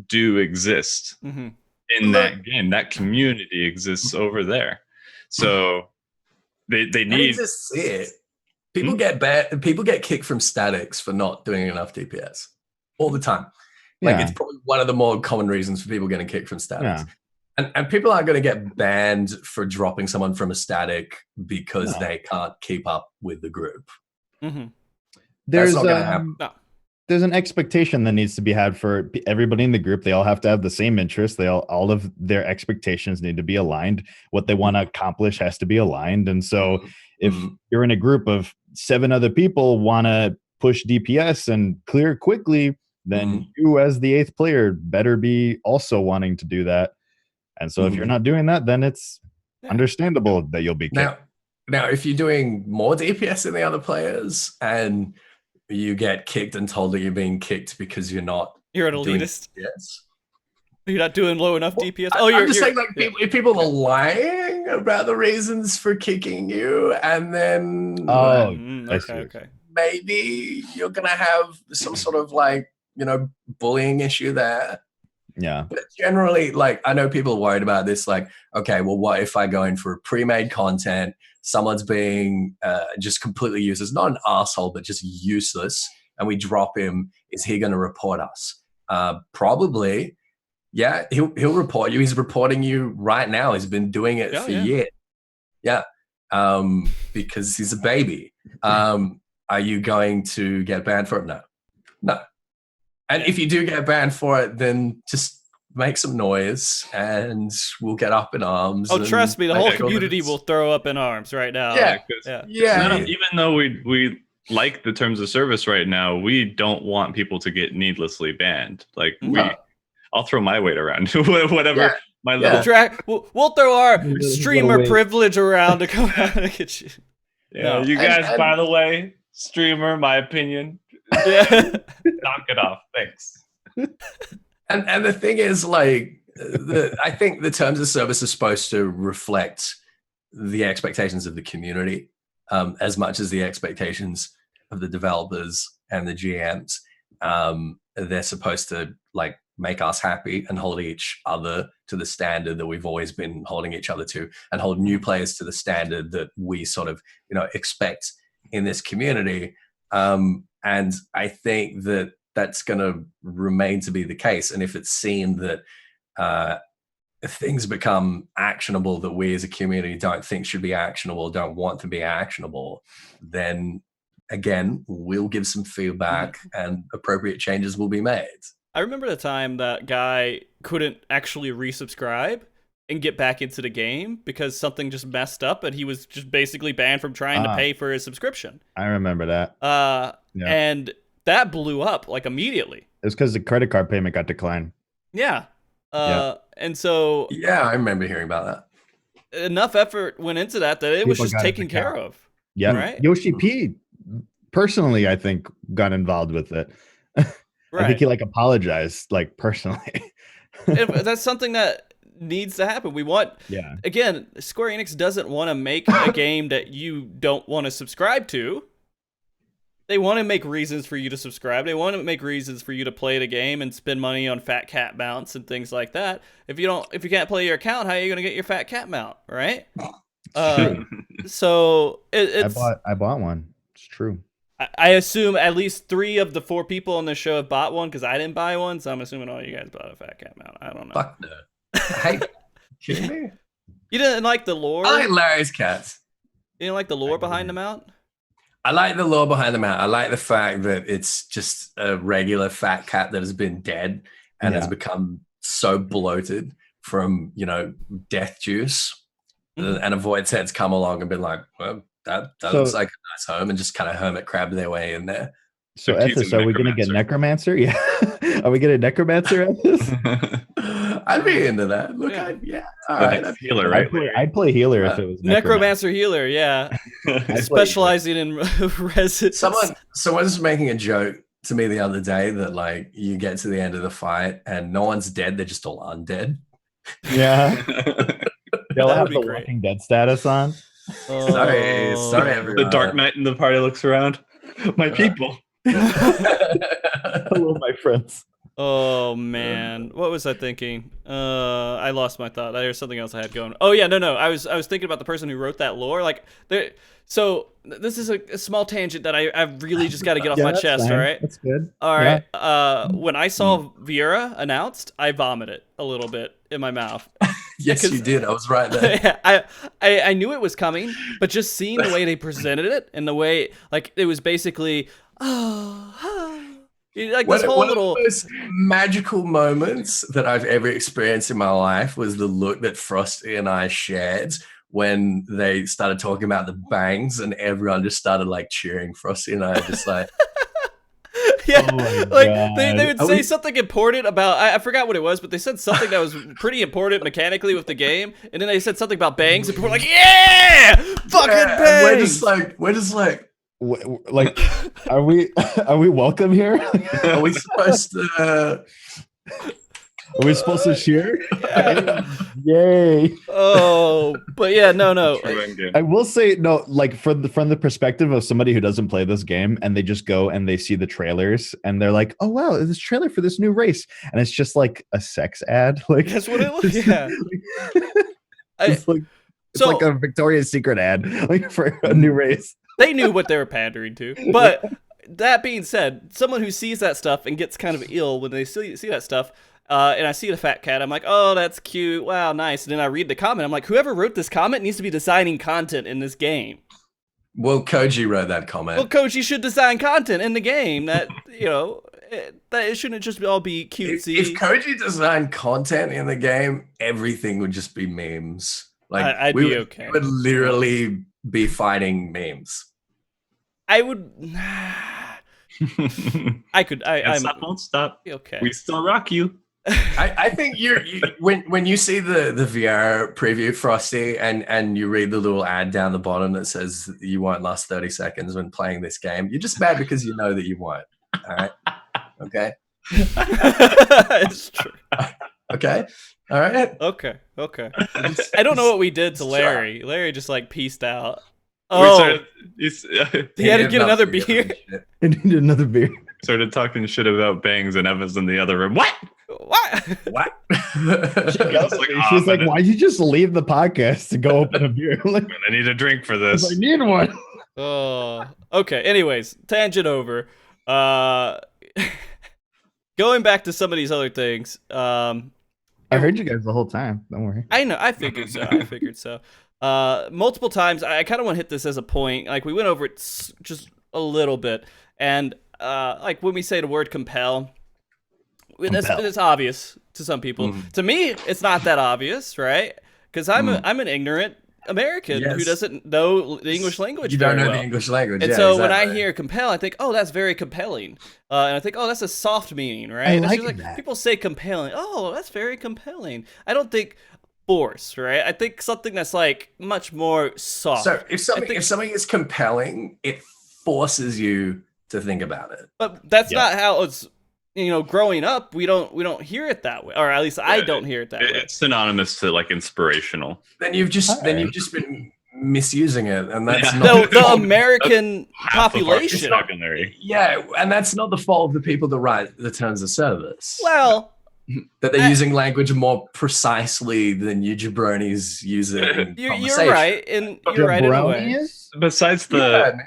do exist in that game. That community exists over there. So they need. Just it. People get bad. People get kicked from statics for not doing enough DPS all the time. Like, it's probably one of the more common reasons for people getting kicked from statics. Yeah. And people aren't going to get banned for dropping someone from a static because they can't keep up with the group. There's there's an expectation that needs to be had for everybody in the group. They all have to have the same interests. All of their expectations need to be aligned. What they want to accomplish has to be aligned. And so if you're in a group of 7 other people want to push DPS and clear quickly, then you as the 8th player better be also wanting to do that. And so if you're not doing that, then it's understandable that you'll be kicked. Now, if you're doing more DPS than the other players and you get kicked and told that you're being kicked because you're an elitist. Yes. You're not doing low enough DPS. I'm just saying, like, if people are lying talking about the reasons for kicking you, and then Okay. maybe you're gonna have some sort of like, bullying issue there. Yeah. But generally, like, I know people are worried about this, like, okay, well, what if I go in for pre-made content, someone's being just completely useless, not an asshole, but just useless, and we drop him, is he gonna report us? Probably. Yeah, he'll report you. He's reporting you right now. He's been doing it for years. Yeah, because he's a baby. Are you going to get banned for it? No. And if you do get banned for it, then just make some noise, and we'll get up in arms. Oh, trust me, the whole community will throw up in arms right now. Yeah. Even though we like the terms of service right now, we don't want people to get needlessly banned. Like I'll throw my weight around. Whatever my little Drak, we'll throw our streamer privilege around to come out and get you. Yeah, you guys, by the way, streamer, my opinion. Yeah. Knock it off. Thanks. And the thing is, like, I think the terms of service are supposed to reflect the expectations of the community as much as the expectations of the developers and the GMs. They're supposed to, like, make us happy and hold each other to the standard that we've always been holding each other to, and hold new players to the standard that we sort of, expect in this community. And I think that that's going to remain to be the case. And if it's seen that things become actionable that we as a community don't think should be actionable, don't want to be actionable, then again, we'll give some feedback and appropriate changes will be made. I remember the time that guy couldn't actually resubscribe and get back into the game because something just messed up, and he was just basically banned from trying to pay for his subscription. I remember that. And that blew up like immediately. It was because the credit card payment got declined. Yeah. And so... Yeah, I remember hearing about that. Enough effort went into that it was just taken care of. Yeah. Right? Yoshi P, personally, I think, got involved with it. I think he apologized personally. That's something that needs to happen. We want, again, Square Enix doesn't want to make a game that you don't want to subscribe to. They want to make reasons for you to subscribe. They want to make reasons for you to play the game and spend money on fat cat mounts and things like that. If you can't play your account, how are you going to get your fat cat mount, right? So it's I bought one. It's true. I assume at least 3 of the 4 people on the show have bought one because I didn't buy one, so I'm assuming all you guys bought a fat cat mount. I don't know. Fuck no. Hey, kidding me? You didn't like the lore? I like Larry's cats. You didn't like the lore behind the mount? I like the lore behind the mount. I like the fact that it's just a regular fat cat that has been dead and has become so bloated from, death juice. And a void's head's come along and been like, well, that looks like a nice home, and just kind of hermit crab their way in there. So Ethys, are we going to get Necromancer? Yeah. Are we getting Necromancer Ethys? I'd be into that. Look, all right. Healer, right? I'd play healer if it was Necromancer healer, yeah. Specializing in resistance. Someone's making a joke to me the other day that you get to the end of the fight and no one's dead, they're just all undead. Yeah. They'll have the Walking Dead status on. Sorry, everyone. The Dark Knight in the party looks around. My people. Hello, my friends. Oh man, what was I thinking? I lost my thought. There's something else I had going. Oh yeah, no. I was thinking about the person who wrote that lore. So this is a small tangent that I really just got to get off my chest. Fine. All right, that's good. All right. Yeah. When I saw Vera announced, I vomited a little bit in my mouth. Yes, you did. I was right there. I knew it was coming, but just seeing the way they presented it and the way it was basically this whole one little of the most magical moments that I've ever experienced in my life was the look that Frosty and I shared when they started talking about the bangs, and everyone just started cheering. Frosty and I just yeah, they would say something important about, I forgot what it was, but they said something that was pretty important mechanically with the game, and then they said something about bangs, and people were like, yeah, fucking bangs! We're just are we welcome here? Are we supposed to Are we supposed to cheer? Yay! Oh, but yeah, no. True endgame. I will say no, like from the perspective of somebody who doesn't play this game and they just go and they see the trailers and they're like, oh wow, this trailer for this new race, and it's just like a sex ad. Like That's what it looks. Yeah. it's like So- like a Victoria's Secret ad, like for a new race. They knew what they were pandering to. But that being said, someone who sees that stuff and gets kind of ill when they see that stuff, and I see the fat cat, I'm like, oh, that's cute. Wow, nice. And then I read the comment. I'm like, whoever wrote this comment needs to be designing content in this game. Well, Koji wrote that comment. Well, Coach, you should design content in the game that, you know, that it shouldn't just all be cutesy. If Koji designed content in the game, everything would just be memes. Like I'd we be would, okay. we would literally be fighting memes. I would. I could. And I'm stop, won't stop. okay. We still rock you. I think when you see the VR preview, Frosty, and you read the little ad down the bottom that says you won't last 30 seconds when playing this game, you're just mad because you know that you won't. All right. Okay. It's true. Okay. All right. Okay. I don't know what we did to Larry. Larry just like pieced out. We Oh, started, he had to get another beer. I need another beer. started talking shit about bangs, and Eva's in the other room. What? What? What? She's like, why'd you just leave the podcast to go open a beer? I'm like, I need a drink for I this. need one. Oh. Okay. Anyways, tangent over. Going back to some of these other things. I heard you guys the whole time. Don't worry. I know. I figured so. Multiple times. I kind of want to hit this as a point. Like we went over it just a little bit, and like when we say the word compel, it's obvious to some people. Mhm. To me, it's not that obvious, right? Because I'm an ignorant American who Yes. doesn't know the English language. You don't very know well. the English language. And yeah, so when I exactly. hear compel, I think, oh, that's very compelling. And I think, oh, that's a soft meaning, right? I And it's like just that. people say compelling. Oh, that's very compelling. I don't think force, right? I think something that's like much more soft. So if something think- if something is compelling, it forces you to think about it. But that's Yeah. not how it's. You know, growing up, we don't hear it that way, or at least I don't hear it that way. It's synonymous to like inspirational. Then you've just been misusing it, and that's Yeah. not The American Half of our population. vocabulary. yeah, and that's not the fault of the people that write the terms of service. Well, that they're using language more precisely than you jabronis use it. In you're conversation. right, and you're right in a way. Jabroni? Besides the Yeah,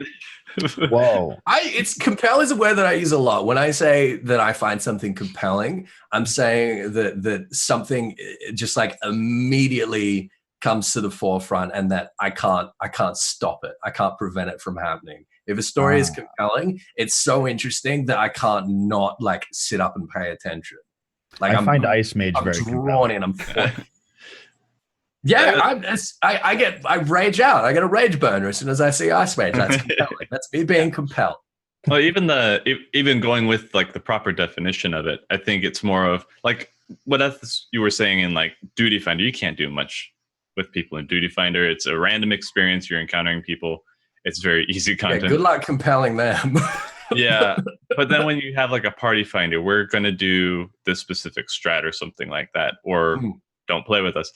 Whoa. it's compel is a word that I use a lot. When I say that I find something compelling, I'm saying that something just like immediately comes to the forefront and that I can't stop it. I can't prevent it from happening. If a story is compelling, it's so interesting that I can't not like sit up and pay attention. Like I find Ice Mage I'm very drawn compelling. in. I rage out. I get a rage burner as soon as I see Ice Mage. That's compelling. That's me being compelled. well, even going with like the proper definition of it, I think it's more of like what Ethys you were saying in like Duty Finder. You can't do much with people in Duty Finder. It's a random experience. You're encountering people. It's very easy Yeah, content. good luck compelling them. Yeah, but then when you have like a party finder, we're gonna do this specific strat or something like that, or don't play with us.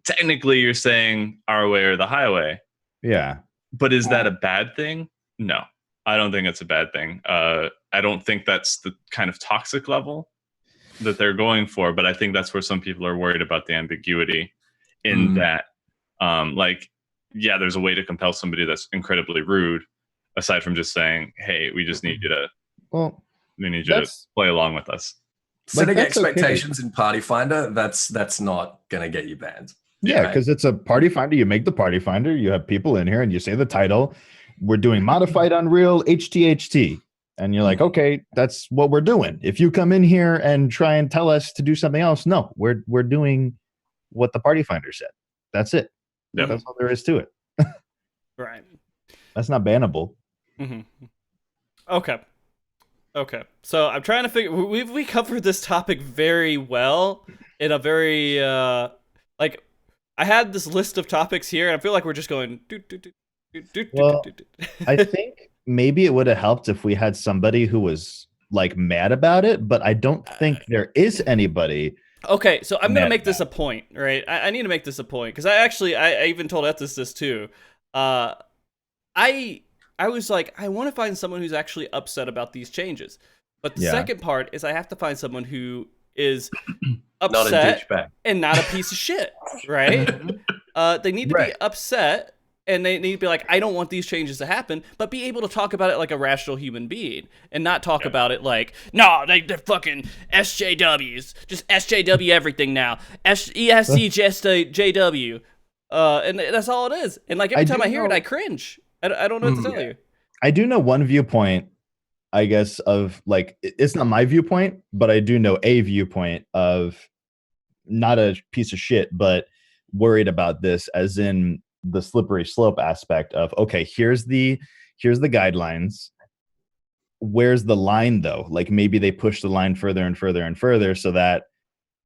Technically, you're saying our way or the highway, Yeah. but is that a bad thing? No, I don't think it's a bad thing. I don't think that's the kind of toxic level that they're going for, but I think that's where some people are worried about the ambiguity in that, like, yeah, there's a way to compel somebody that's incredibly rude, aside from just saying, "Hey, we just need you to, Well, we need you to play along with us." Setting that's okay. expectations in Party Finder, that's not gonna get you banned. yeah, Right. because it's a party finder. You make the party finder. You have people in here, and you say the title. We're doing modified Unreal HTHT, and you're like, okay, that's what we're doing. If you come in here and try and tell us to do something else, no, we're doing what the party finder said. That's it. Yep. That's all there is to it. Right. That's not bannable. Mm-hmm. Okay. So I'm trying to figure. We covered this topic very well in a very like. I had this list of topics here, and I feel like we're just going. Well, I think maybe it would have helped if we had somebody who was like mad about it, but I don't think there is anybody Okay, so I'm gonna Net make this a point, right? I need to make this a point because I even told Ethys this too. I I was like, I want to find someone who's actually upset about these changes. But the Yeah. second part is I have to find someone who is Not a upset douchebag. and not a piece of shit, right? They need to be Right. upset and they need to be like, I don't want these changes to happen, but be able to talk about it like a rational human being and not talk about it like, no, they're fucking SJWs, just SJW everything now, ESC just JW, and that's all it is. And like every time I hear it, I cringe. I don't know what to tell you. I do know one viewpoint, I guess, of like, it's not my viewpoint, but I do know a viewpoint of not a piece of shit, but worried about this as in the slippery slope aspect of, okay, here's the guidelines. Where's the line though? Like maybe they push the line further and further and further so that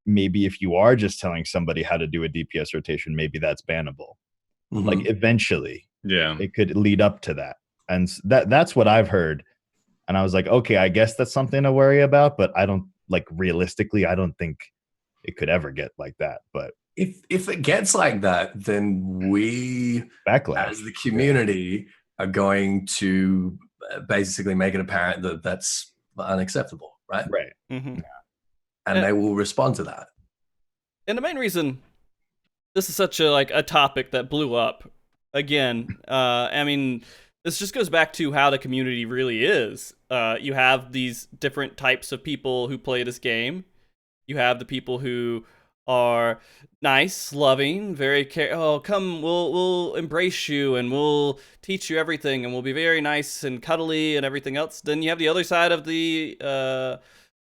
maybe if you are just telling somebody how to do a DPS rotation, maybe that's bannable. Like eventually it could lead up to that. And that's what I've heard. And I was like, okay, I guess that's something to worry about, but I don't, like, realistically, I don't think it could ever get like that. But if it gets like that, then we backlash as the community are going to basically make it apparent that that's unacceptable, right? Right. Mm-hmm. And they will respond to that. And the main reason this is such a topic that blew up again, I mean, this just goes back to how the community really is. You have these different types of people who play this game. You have the people who are nice, loving, very come, we'll embrace you and we'll teach you everything and we'll be very nice and cuddly and everything else. Then you have the other side of the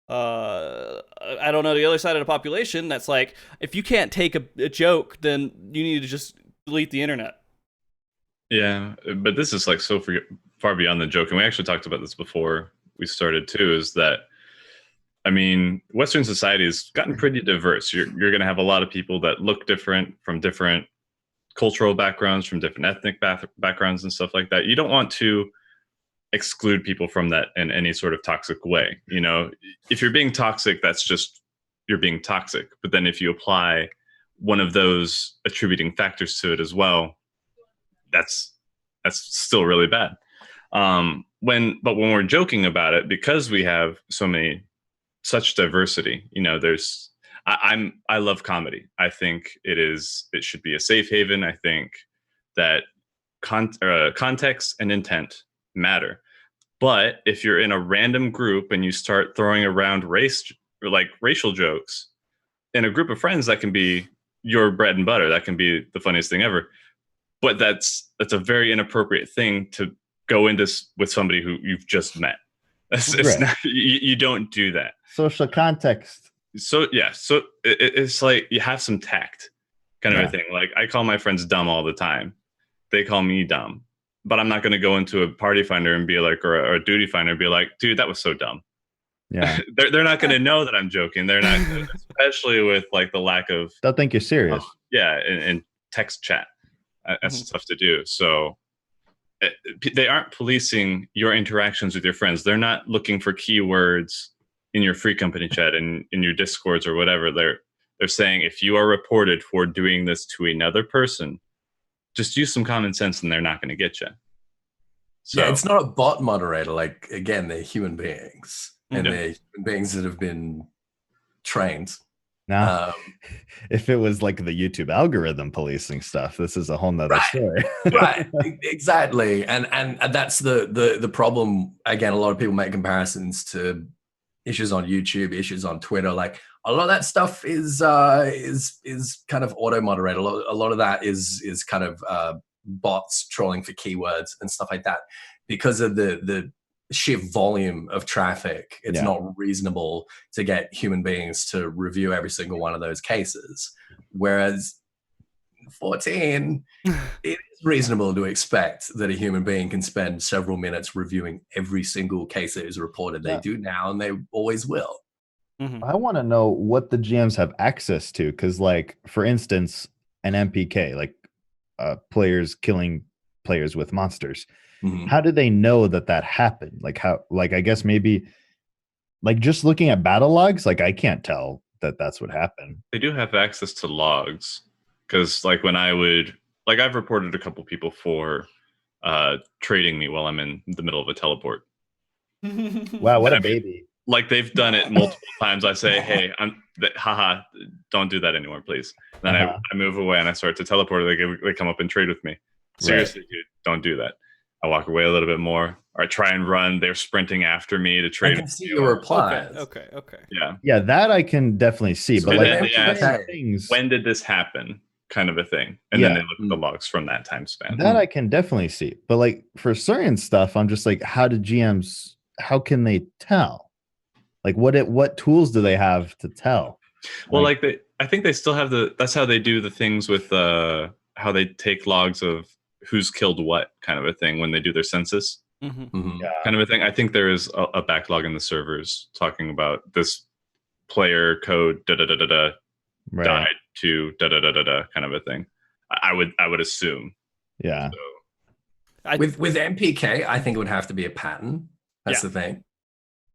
the other side of the population that's like, if you can't take a joke, then you need to just delete the internet. Yeah, but this is like so far beyond the joke, and we actually talked about this before we started too, is that, I mean, Western society has gotten pretty diverse. You're going to have a lot of people that look different, from different cultural backgrounds, from different ethnic backgrounds and stuff like that. You don't want to exclude people from that in any sort of toxic way. You know, if you're being toxic, that's just, you're being toxic. But then if you apply one of those attributing factors to it as well, that's still really bad. When we're joking about it, because we have such diversity, you know, I love comedy. I think it should be a safe haven. I think that context and intent matter. But if you're in a random group and you start throwing around racial jokes in a group of friends, that can be your bread and butter. That can be the funniest thing ever. But that's a very inappropriate thing to go into with somebody who you've just met. It's not, you don't do that. Social context. So yeah, so it's like you have some tact, kind of a thing. Like, I call my friends dumb all the time. They call me dumb, but I'm not going to go into a party finder and be like, or a duty finder and be like, dude, that was so dumb. Yeah, they're not going to know that I'm joking. They're not, especially with like the lack of. They'll think you're serious. In text chat. That's tough to do. So they aren't policing your interactions with your friends. They're not looking for keywords in your free company chat and in your discords or whatever. They're saying, if you are reported for doing this to another person, just use some common sense and they're not going to get you. So, yeah, it's not a bot moderator. Like, again, they're human beings, and they're human beings that have been trained. Now, if it was like the YouTube algorithm policing stuff, this is a whole nother story. Right, exactly. And that's the problem. Again, a lot of people make comparisons to issues on YouTube, issues on Twitter. Like, a lot of that stuff is kind of auto moderated. A lot of that is kind of bots trolling for keywords and stuff like that. Because of the sheer volume of traffic, it's not reasonable to get human beings to review every single one of those cases. Whereas 14, it is reasonable to expect that a human being can spend several minutes reviewing every single case that is reported. They do now, and they always will. I want to know what the GMs have access to, because, like, for instance, an MPK, like players killing players with monsters. How do they know that happened? Like, how, like, I guess maybe, like, just looking at battle logs, like, I can't tell that that's what happened. They do have access to logs, because like when I would, like, I've reported a couple people for trading me while I'm in the middle of a teleport. Wow, what a baby. Like, they've done it multiple times. I say, hey, haha, don't do that anymore, please. And then I move away and I start to teleport. They come up and trade with me. Seriously, dude, don't do that. I walk away a little bit more, or I try and run. They're sprinting after me to trade. I can see your replies. Okay. Yeah, that I can definitely see. So but then like, they ask, things, when did this happen? Kind of a thing. And then they look at the logs from that time span. that I can definitely see. But like for certain stuff, I'm just like, how can they tell? Like what tools do they have to tell? Well, I think they still have that's how they do the things with how they take logs of who's killed what, kind of a thing, when they do their census. Kind of a thing. I think there is a backlog in the servers talking about this player code died to kind of a thing. I would assume. Yeah. So. With MPK, I think it would have to be a pattern. That's the thing.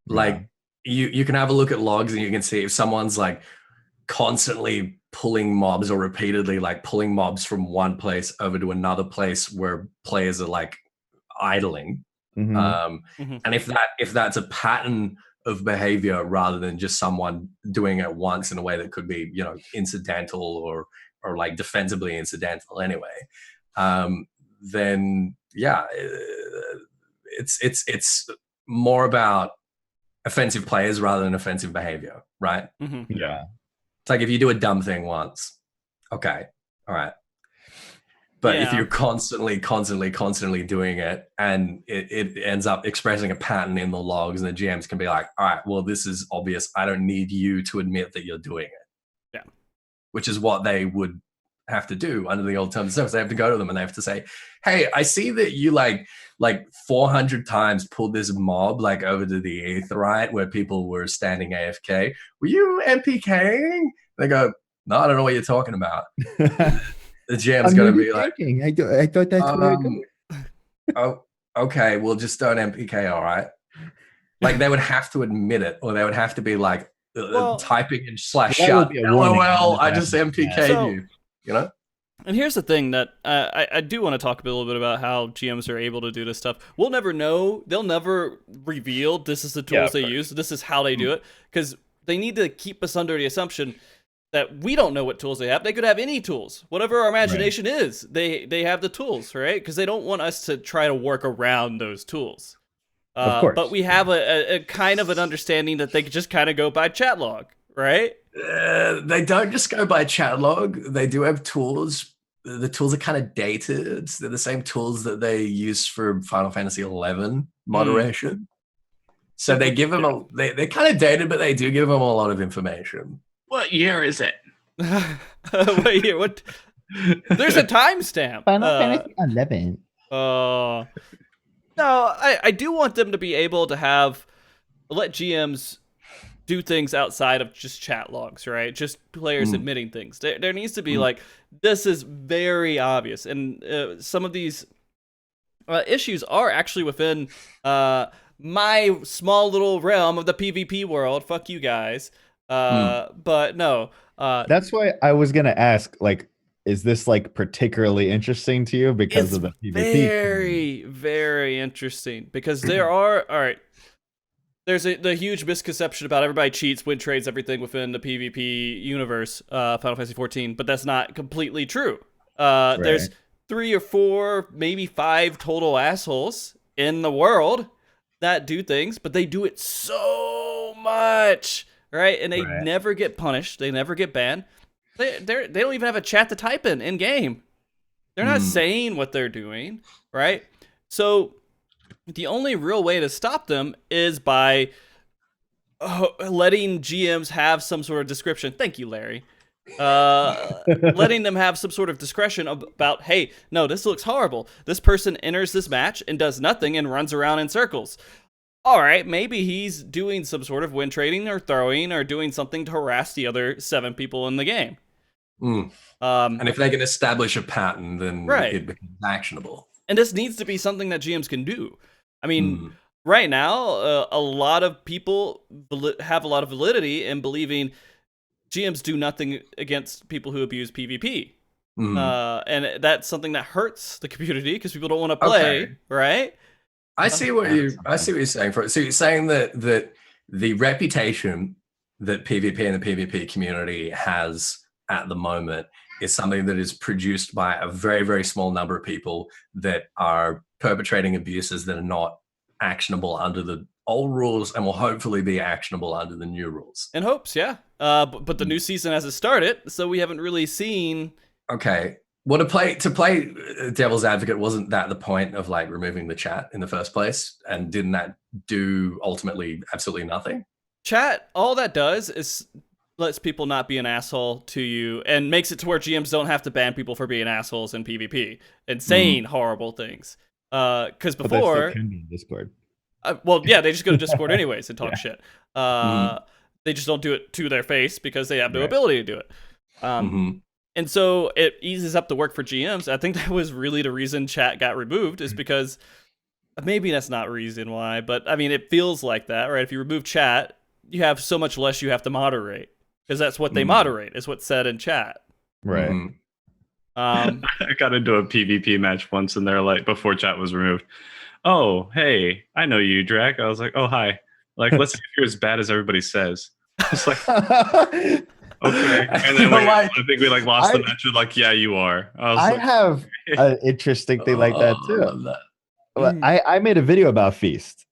Like you can have a look at logs and you can see if someone's like constantly pulling mobs or repeatedly like pulling mobs from one place over to another place where players are like idling. And if that's a pattern of behavior rather than just someone doing it once in a way that could be, you know, incidental or like defensively incidental anyway, then it's more about offensive players rather than offensive behavior, right? Yeah. It's like if you do a dumb thing once, okay, all right. But if you're constantly doing it and it ends up expressing a pattern in the logs, and the GMs can be like, all right, well, this is obvious. I don't need you to admit that you're doing it. Yeah. Which is what they would have to do under the old terms of service. They have to go to them and they have to say, hey, I see that you like 400 times pulled this mob like over to the Aetherite where people were standing AFK. Were you MPKing? They go, no, I don't know what you're talking about. The GM's going to be like, I thought that's oh, okay, well, just don't MPK, all right? Like, they would have to admit it, or they would have to be like typing in /shut. LOL, I just MPK'd you, you know? And here's the thing that I do want to talk a little bit about how GMs are able to do this stuff. We'll never know. They'll never reveal this is the tools they use. This is how they do it. Because they need to keep us under the assumption that we don't know what tools they have. They could have any tools. Whatever our imagination is, they have the tools, right? Because they don't want us to try to work around those tools. Of course. But we have a kind of an understanding that they could just kind of go by chat log, right? They don't just go by chat log. They do have tools. The tools are kind of dated. They're the same tools that they use for Final Fantasy XI moderation. So they give them they're kind of dated, but they do give them a lot of information. What year is it? Wait, here, what? There's a timestamp. Final Fantasy 11. No, I do want them to be able to let GMs do things outside of just chat logs, right? Just players admitting things. There needs to be like, this is very obvious. And some of these issues are actually within my small little realm of the PvP world. Fuck you guys. But no. That's why I was going to ask, like, is this like particularly interesting to you because of the PvP? Very, very interesting because there are, all right, there's the huge misconception about everybody cheats, win trades, everything within the PvP universe, Final Fantasy 14, but that's not completely true. There's 3 or 4, maybe 5 total assholes in the world that do things, but they do it so much, right? And they never get punished. They never get banned. They don't even have a chat to type in game. They're not saying what they're doing, right? So the only real way to stop them is by letting GMs have some sort of description. Thank you, Larry. Letting them have some sort of discretion about, hey, no, this looks horrible. This person enters this match and does nothing and runs around in circles. All right, maybe he's doing some sort of win trading or throwing or doing something to harass the other 7 people in the game. And if they can establish a pattern, then it becomes actionable. And this needs to be something that GMs can do. I mean, right now, a lot of people have a lot of validity in believing GMs do nothing against people who abuse PvP. And that's something that hurts the community because people don't want to play, right? I see what you're saying. So you're saying that the reputation that PvP and the PvP community has at the moment is something that is produced by a very, very small number of people that are perpetrating abuses that are not actionable under the old rules and will hopefully be actionable under the new rules. In hopes, yeah. But the new season hasn't started, so we haven't really seen. Okay. Well, to play devil's advocate, wasn't that the point of like removing the chat in the first place? And didn't that do ultimately absolutely nothing? Chat, all that does is lets people not be an asshole to you and makes it to where GMs don't have to ban people for being assholes in PvP and saying horrible things. Because before, can be in Discord. Well, yeah, they just go to Discord anyways and talk shit. They just don't do it to their face because they have no ability to do it. And so it eases up the work for GMs. I think that was really the reason chat got removed, is because maybe that's not reason why, but I mean, it feels like that, right? If you remove chat, you have so much less you have to moderate, because that's what they moderate, is what's said in chat. Right. I got into a PvP match once and they're like, before chat was removed, oh, hey, I know you, Drak. I was like, oh, hi. Like, let's see if you're as bad as everybody says. It's like, okay. And then I think we like lost the match. We're like, yeah, you are. I have an interesting thing like that too. I made a video about Feast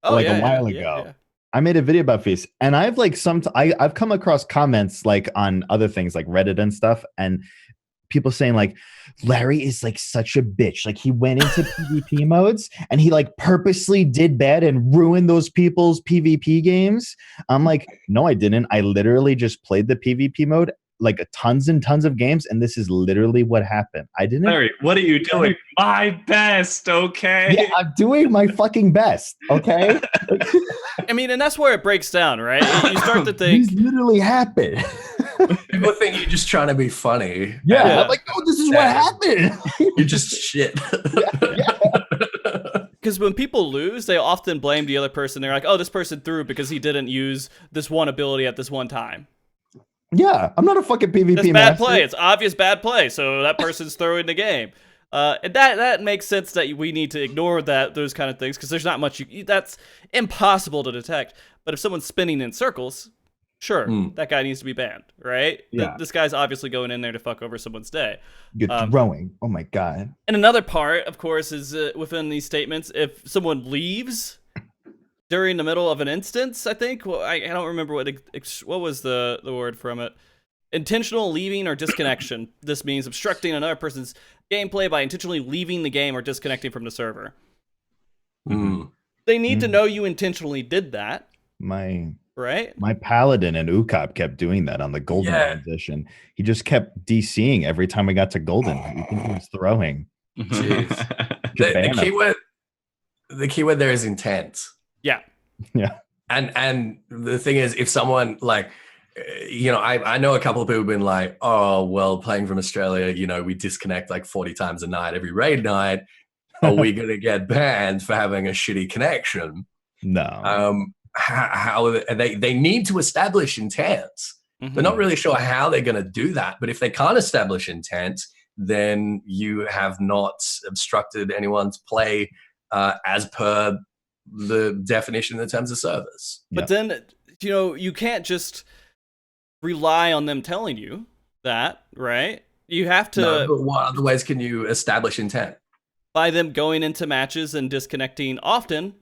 a while ago. Yeah. I made a video about Feast, and I've like I've come across comments like on other things like Reddit and stuff, and people saying like, Larry is like such a bitch. Like he went into PvP modes and he like purposely did bad and ruined those people's PvP games. I'm like, no, I didn't. I literally just played the PvP mode like tons and tons of games, and this is literally what happened. I didn't. Larry, what are you doing? My best, okay? Yeah, I'm doing my fucking best, okay? I mean, and that's where it breaks down, right? You start to think this literally happened. People think you're just trying to be funny. Yeah. I'm like, no, this is what happened. You're just shit. Because when people lose, they often blame the other person. They're like, oh, this person threw because he didn't use this one ability at this one time. Yeah, I'm not a fucking PvP That's bad master. play. It's obvious bad play. So that person's throwing the game. And that makes sense that we need to ignore those kind of things, because there's not much that's impossible to detect. But if someone's spinning in circles, sure, that guy needs to be banned, right? Yeah. This guy's obviously going in there to fuck over someone's day. You're throwing. Oh my god. And another part, of course, is within these statements, if someone leaves during the middle of an instance, I think, well, I don't remember what was the word from it. Intentional leaving or disconnection. This means obstructing another person's gameplay by intentionally leaving the game or disconnecting from the server. They need to know you intentionally did that. Right? My paladin and Ukop kept doing that on the golden transition. He just kept DCing every time we got to golden. You think he was throwing. The keyword there is intent. Yeah. Yeah. And the thing is, if someone like, I know a couple of people have been like, oh, well, playing from Australia, we disconnect like 40 times a night every raid night. Are we going to get banned for having a shitty connection? No. How they need to establish intent. They're not really sure how they're going to do that, but if they can't establish intent, then you have not obstructed anyone's play as per the definition in the terms of service. But then, you can't just rely on them telling you that, right? You have to. No, but what other ways can you establish intent? By them going into matches and disconnecting often.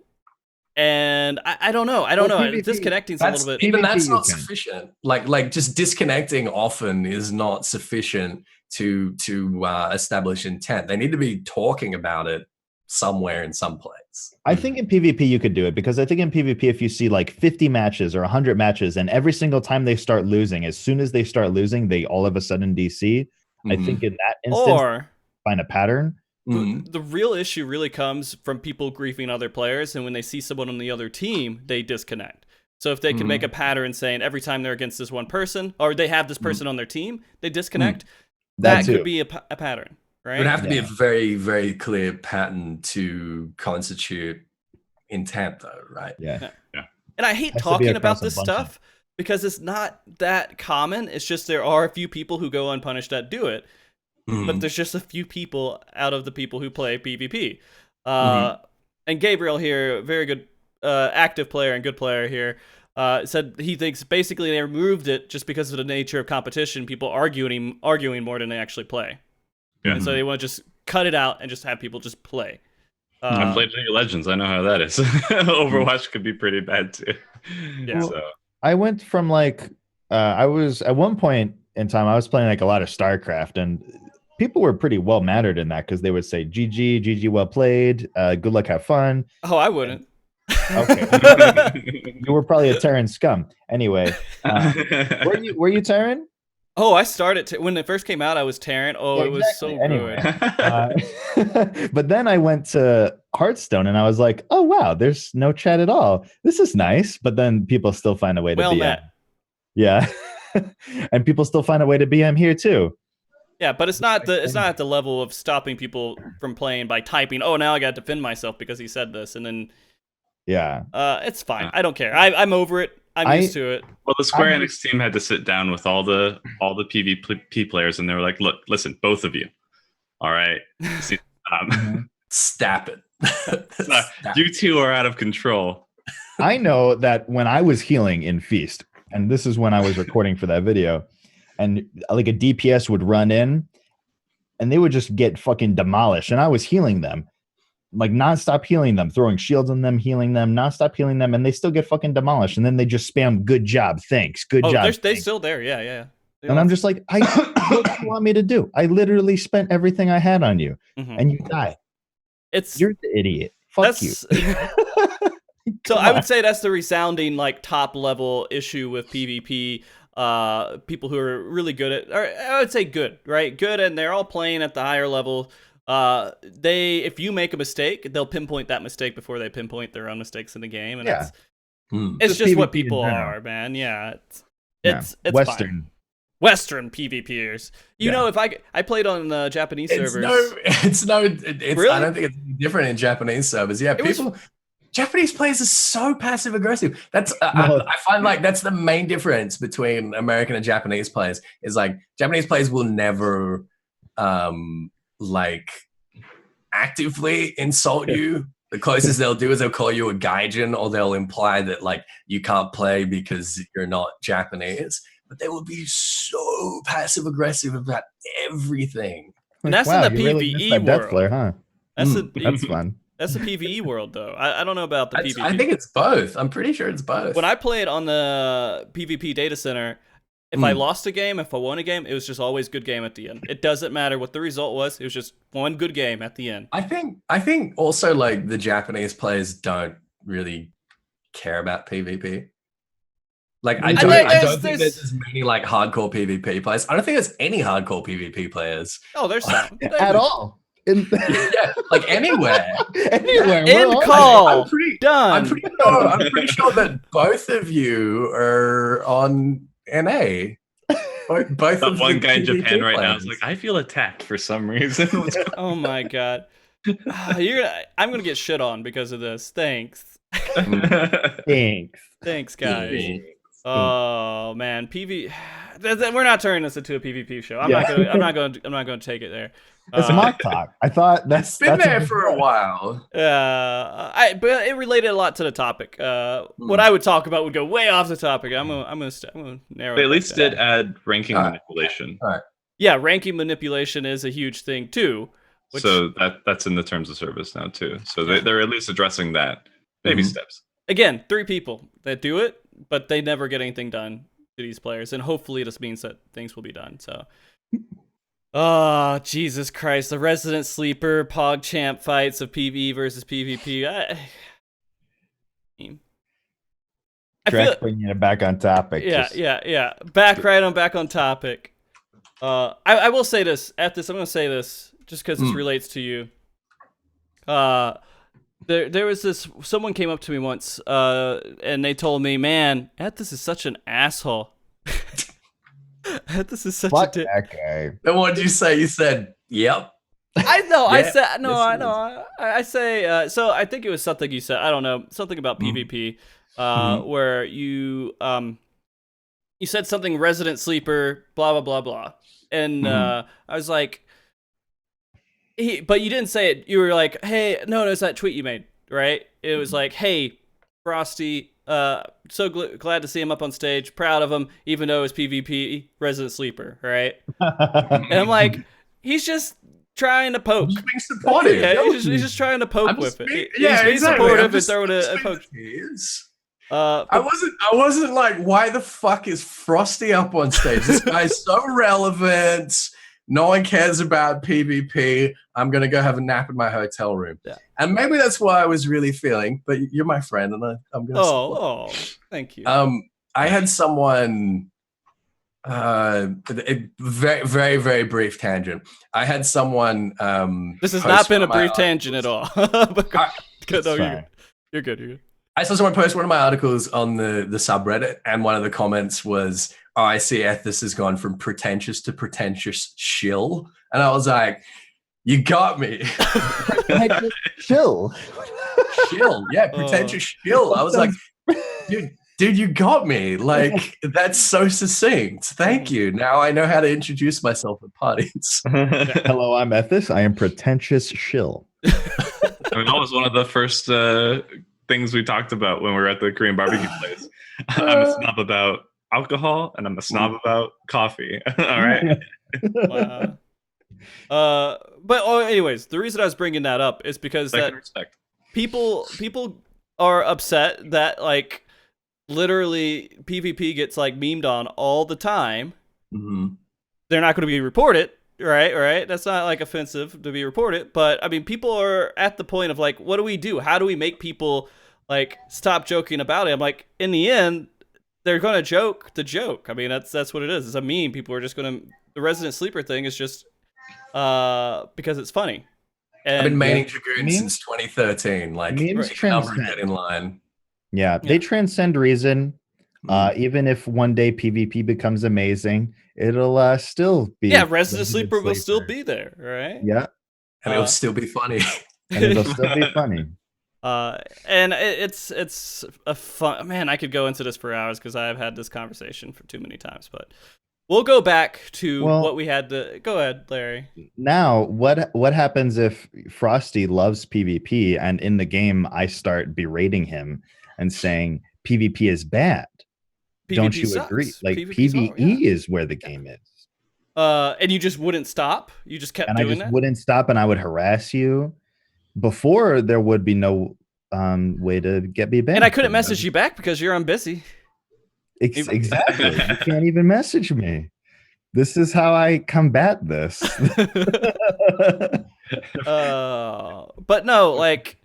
And I don't know. PvP, disconnecting's a little bit. Even that's not sufficient. Like just disconnecting often is not sufficient to establish intent. They need to be talking about it somewhere in some place. I think in PvP you could do it, because I think in PvP, if you see like 50 matches or 100 matches, and every single time they start losing, as soon as they start losing, they all of a sudden DC. I think in that instance, find a pattern. The real issue really comes from people griefing other players, and when they see someone on the other team, they disconnect. So if they can make a pattern saying every time they're against this one person, or they have this person on their team, they disconnect, that could be a pattern, right? It would have to be a very, very clear pattern to constitute intent, though, right? Yeah. And I hate talking about this stuff, because it's not that common. It's just there are a few people who go unpunished that do it, but there's just a few people out of the people who play PvP. And Gabriel here, very good active player and good player here, said he thinks basically they removed it just because of the nature of competition, people arguing more than they actually play. Yeah. And so they want to just cut it out and just have people just play. I played League of Legends. I know how that is. Overwatch could be pretty bad too. Yeah. So I went from like I was at one point in time I was playing like a lot of StarCraft, and people were pretty well mannered in that because they would say GG, well played, good luck, have fun. Oh, I wouldn't. Okay. You were probably a Terran scum. Anyway, were you Terran? Oh, I started when it first came out. I was Terran. Oh, yeah, exactly. It was so good. But then I went to Hearthstone and I was like, oh wow, there's no chat at all. This is nice. But then people still find a way to BM. Yeah, and people still find a way to BM here too. Yeah, but it's not at the level of stopping people from playing by typing, oh, now I got to defend myself because he said this, and then it's fine. I don't care. I'm over it. I'm used to it. Well, the Square Enix team had to sit down with all the PvP players, and they were like, "Look, listen, both of you, all right, stop it. You two are out of control." I know that when I was healing in Feast, and this is when I was recording for that video, and like a DPS would run in, and they would just get fucking demolished, and I was healing them. Like nonstop healing them, throwing shields on them, healing them, nonstop healing them, and they still get fucking demolished. And then they just spam "good job, thanks, good job." They're still there, yeah. And I'm just like, what do you want me to do? I literally spent everything I had on you, and you die. You're the idiot. Fuck you. So I would say that's the resounding like top level issue with PvP. People who are really good at, or I would say good, right? Good, and they're all playing at the higher level. If you make a mistake, they'll pinpoint that mistake before they pinpoint their own mistakes in the game, and it's just what people are, man. Yeah, it's Western PvPers. You know, if I played on Japanese servers, really? I don't think it's different in Japanese servers. Yeah, Japanese players are so passive aggressive. That's I find like that's the main difference between American and Japanese players. Is like Japanese players will never like actively insult you. The closest they'll do is they'll call you a gaijin, or they'll imply that like you can't play because you're not Japanese. But they will be so passive aggressive about everything. And that's in the PvE world. Flare, huh? That's fun. That's the PvE world, though. I don't know about the PvP. I think it's both. I'm pretty sure it's both. When I played on the PvP data center, if I lost a game, if I won a game, it was just always good game at the end. It doesn't matter what the result was. It was just one good game at the end. I think also like the Japanese players don't really care about PvP. Like I don't think there's as many like hardcore PvP players. I don't think there's any hardcore PvP players. Oh, there's some. At all. Yeah, like anywhere. End call. I'm pretty sure that both of you are on NA. Both of one guy in Japan players. Right now is like, I feel attacked for some reason. Oh my god. I'm gonna get shit on because of this. Thanks, guys. Oh man, we're not turning this into a PvP show. I'm not going to take it there. It's MogTalk. I thought that's been there for a while. But it related a lot to the topic. What I would talk about would go way off the topic. I'm gonna narrow. They at least did add ranking manipulation. All right. Yeah, ranking manipulation is a huge thing too. So that's in the terms of service now too. So they're at least addressing that. Baby steps. Again, 3 people that do it, but they never get anything done to these players, and hopefully this means that things will be done. So. Oh, Jesus Christ. The resident sleeper PogChamp fights of PvE versus PvP. I feel bringing it back on topic. Yeah. Back on topic. I will say this. Ethys, I'm going to say this just because this relates to you. There was someone came up to me once and they told me, man, Ethys is such an asshole. This is such Fuck a that guy. Then what did you say? You said, "Yep." I know. Yeah, I said no. I know. I say. So I think it was something you said. I don't know. Something about PvP, where you you said something resident sleeper, blah blah blah blah, and I was like, but you didn't say it. You were like, hey, no, it's that tweet you made, right? It was like, hey, Frosty, so glad to see him up on stage, proud of him, even though it's PvP resident sleeper, right? And I'm like, he's just trying to poke. Just being supportive. Yeah, he's just trying to poke with it. Yeah, he's being exactly. supportive and throwing a poke. I wasn't like, why the fuck is Frosty up on stage? This guy's so relevant. No one cares about PvP. I'm gonna go have a nap in my hotel room. Yeah. And maybe that's why I was really feeling. But you're my friend, and I'm gonna. Oh, thank you. I had someone. A very, very, very brief tangent. I had someone. This has not been a brief tangent at all. But no, you're good. I saw someone post one of my articles on the subreddit, and one of the comments was, "Oh, I see Ethys has gone from pretentious to pretentious shill," and I was like, "You got me." Shill. Shill, yeah, pretentious shill. I was like, dude, you got me. Like, that's so succinct. Thank you. Now I know how to introduce myself at parties. Hello, I'm Ethys. I am pretentious shill. I mean, that was one of the first things we talked about when we were at the Korean barbecue place. I'm a snob about alcohol, and I'm a snob about coffee. All right. Wow. But anyways, the reason I was bringing that up is because that people are upset that like literally PvP gets like memed on all the time. Mm-hmm. They're not going to be reported. Right. That's not like offensive to be reported, but I mean, people are at the point of like, what do we do? How do we make people like stop joking about it? I'm like, in the end, they're going to joke the joke. I mean, that's what it is. It's a meme. People are just going to, the resident sleeper thing is just because it's funny. And I've been maining Dragoon since 2013. Like, memes get in line. Yeah, they transcend reason. Even if one day PvP becomes amazing, it'll still be. Yeah, Resident Sleeper will still be there, right? Yeah, and it'll still be funny. And it'll still be funny. And it's a fun, man. I could go into this for hours because I've had this conversation for too many times, but we'll go back to what we had to. Go ahead, Larry. Now, what happens if Frosty loves PvP and in the game I start berating him and saying PvP is bad? PvP Don't you sucks. agree? Like PvE is where the game is. And you just wouldn't stop. You just kept doing that. Wouldn't stop, and I would harass you. Before there would be no way to get me back. And I couldn't message you back because you're on busy. Exactly. You can't even message me. This is how I combat this. But no, like,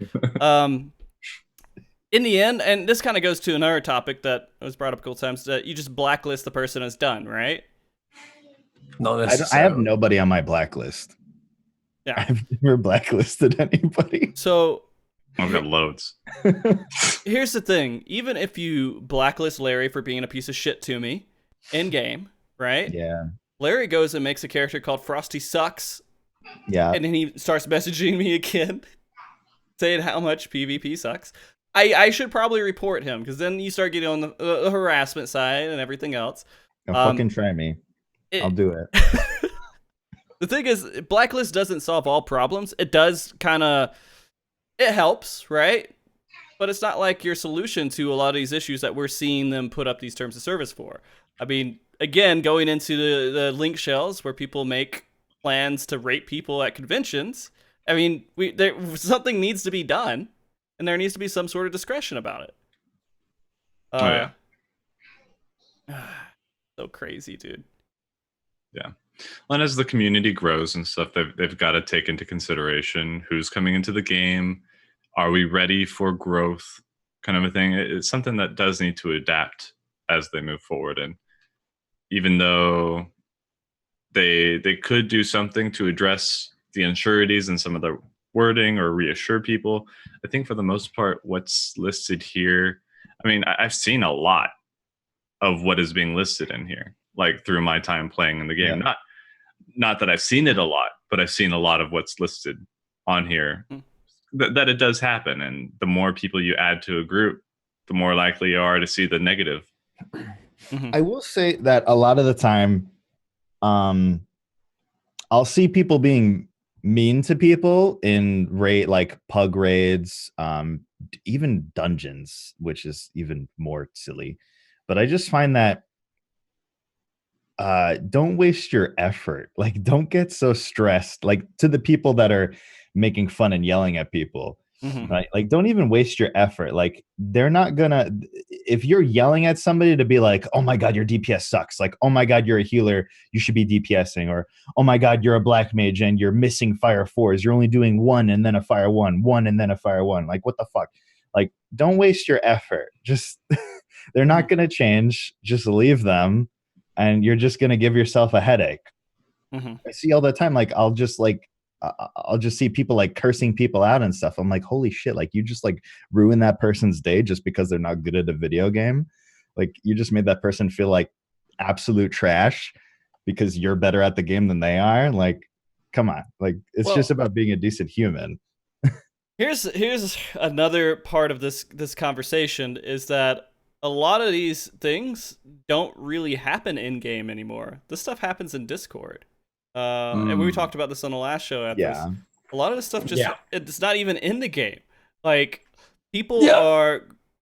in the end, and this kind of goes to another topic that was brought up a couple times, that you just blacklist the person as done, right? No, I have nobody on my blacklist. Yeah, I've never blacklisted anybody. So I've got loads. Here's the thing: even if you blacklist Larry for being a piece of shit to me in game, right? Yeah. Larry goes and makes a character called Frosty Sucks. Yeah. And then he starts messaging me again, saying how much PvP sucks. I should probably report him because then you start getting on the harassment side and everything else. Fucking try me. I'll do it. The thing is, blacklist doesn't solve all problems. It does it helps, right? But it's not like your solution to a lot of these issues that we're seeing them put up these terms of service for. I mean, again, going into the link shells where people make plans to rape people at conventions. I mean, something needs to be done, and there needs to be some sort of discretion about it. Oh yeah. So crazy, dude. Yeah. And as the community grows and stuff, they've got to take into consideration who's coming into the game. Are we ready for growth? Kind of a thing. It's something that does need to adapt as they move forward. And even though they could do something to address the unsureties and some of the wording or reassure people, I think for the most part, what's listed here, I mean, I've seen a lot of what is being listed in here, like through my time playing in the game. Yeah. Not that I've seen it a lot, but I've seen a lot of what's listed on here. That it does happen, and the more people you add to a group, the more likely you are to see the negative I will say that a lot of the time, I'll see people being mean to people in like pug raids, even dungeons, which is even more silly. But I just find that don't waste your effort. Like, don't get so stressed. Like, to the people that are making fun and yelling at people, right? Like, don't even waste your effort. Like, they're not gonna, if you're yelling at somebody to be like, oh my god, your DPS sucks, like, oh my god, you're a healer, you should be DPSing, or oh my god, you're a black mage and you're missing fire 4s, you're only doing 1 and then a fire 1 and then a fire 1, like, what the fuck? Like, don't waste your effort. Just they're not gonna change. Just leave them, and you're just gonna give yourself a headache. I see all the time, like, I'll just see people like cursing people out and stuff. I'm like, holy shit, like, you just like ruin that person's day just because they're not good at a video game. Like, you just made that person feel like absolute trash because you're better at the game than they are. Like, come on. Like, it's just about being a decent human. Here's another part of this conversation is that a lot of these things don't really happen in game anymore. This stuff happens in Discord. And we talked about this on the last show. A lot of this stuff it's not even in the game. Like, people are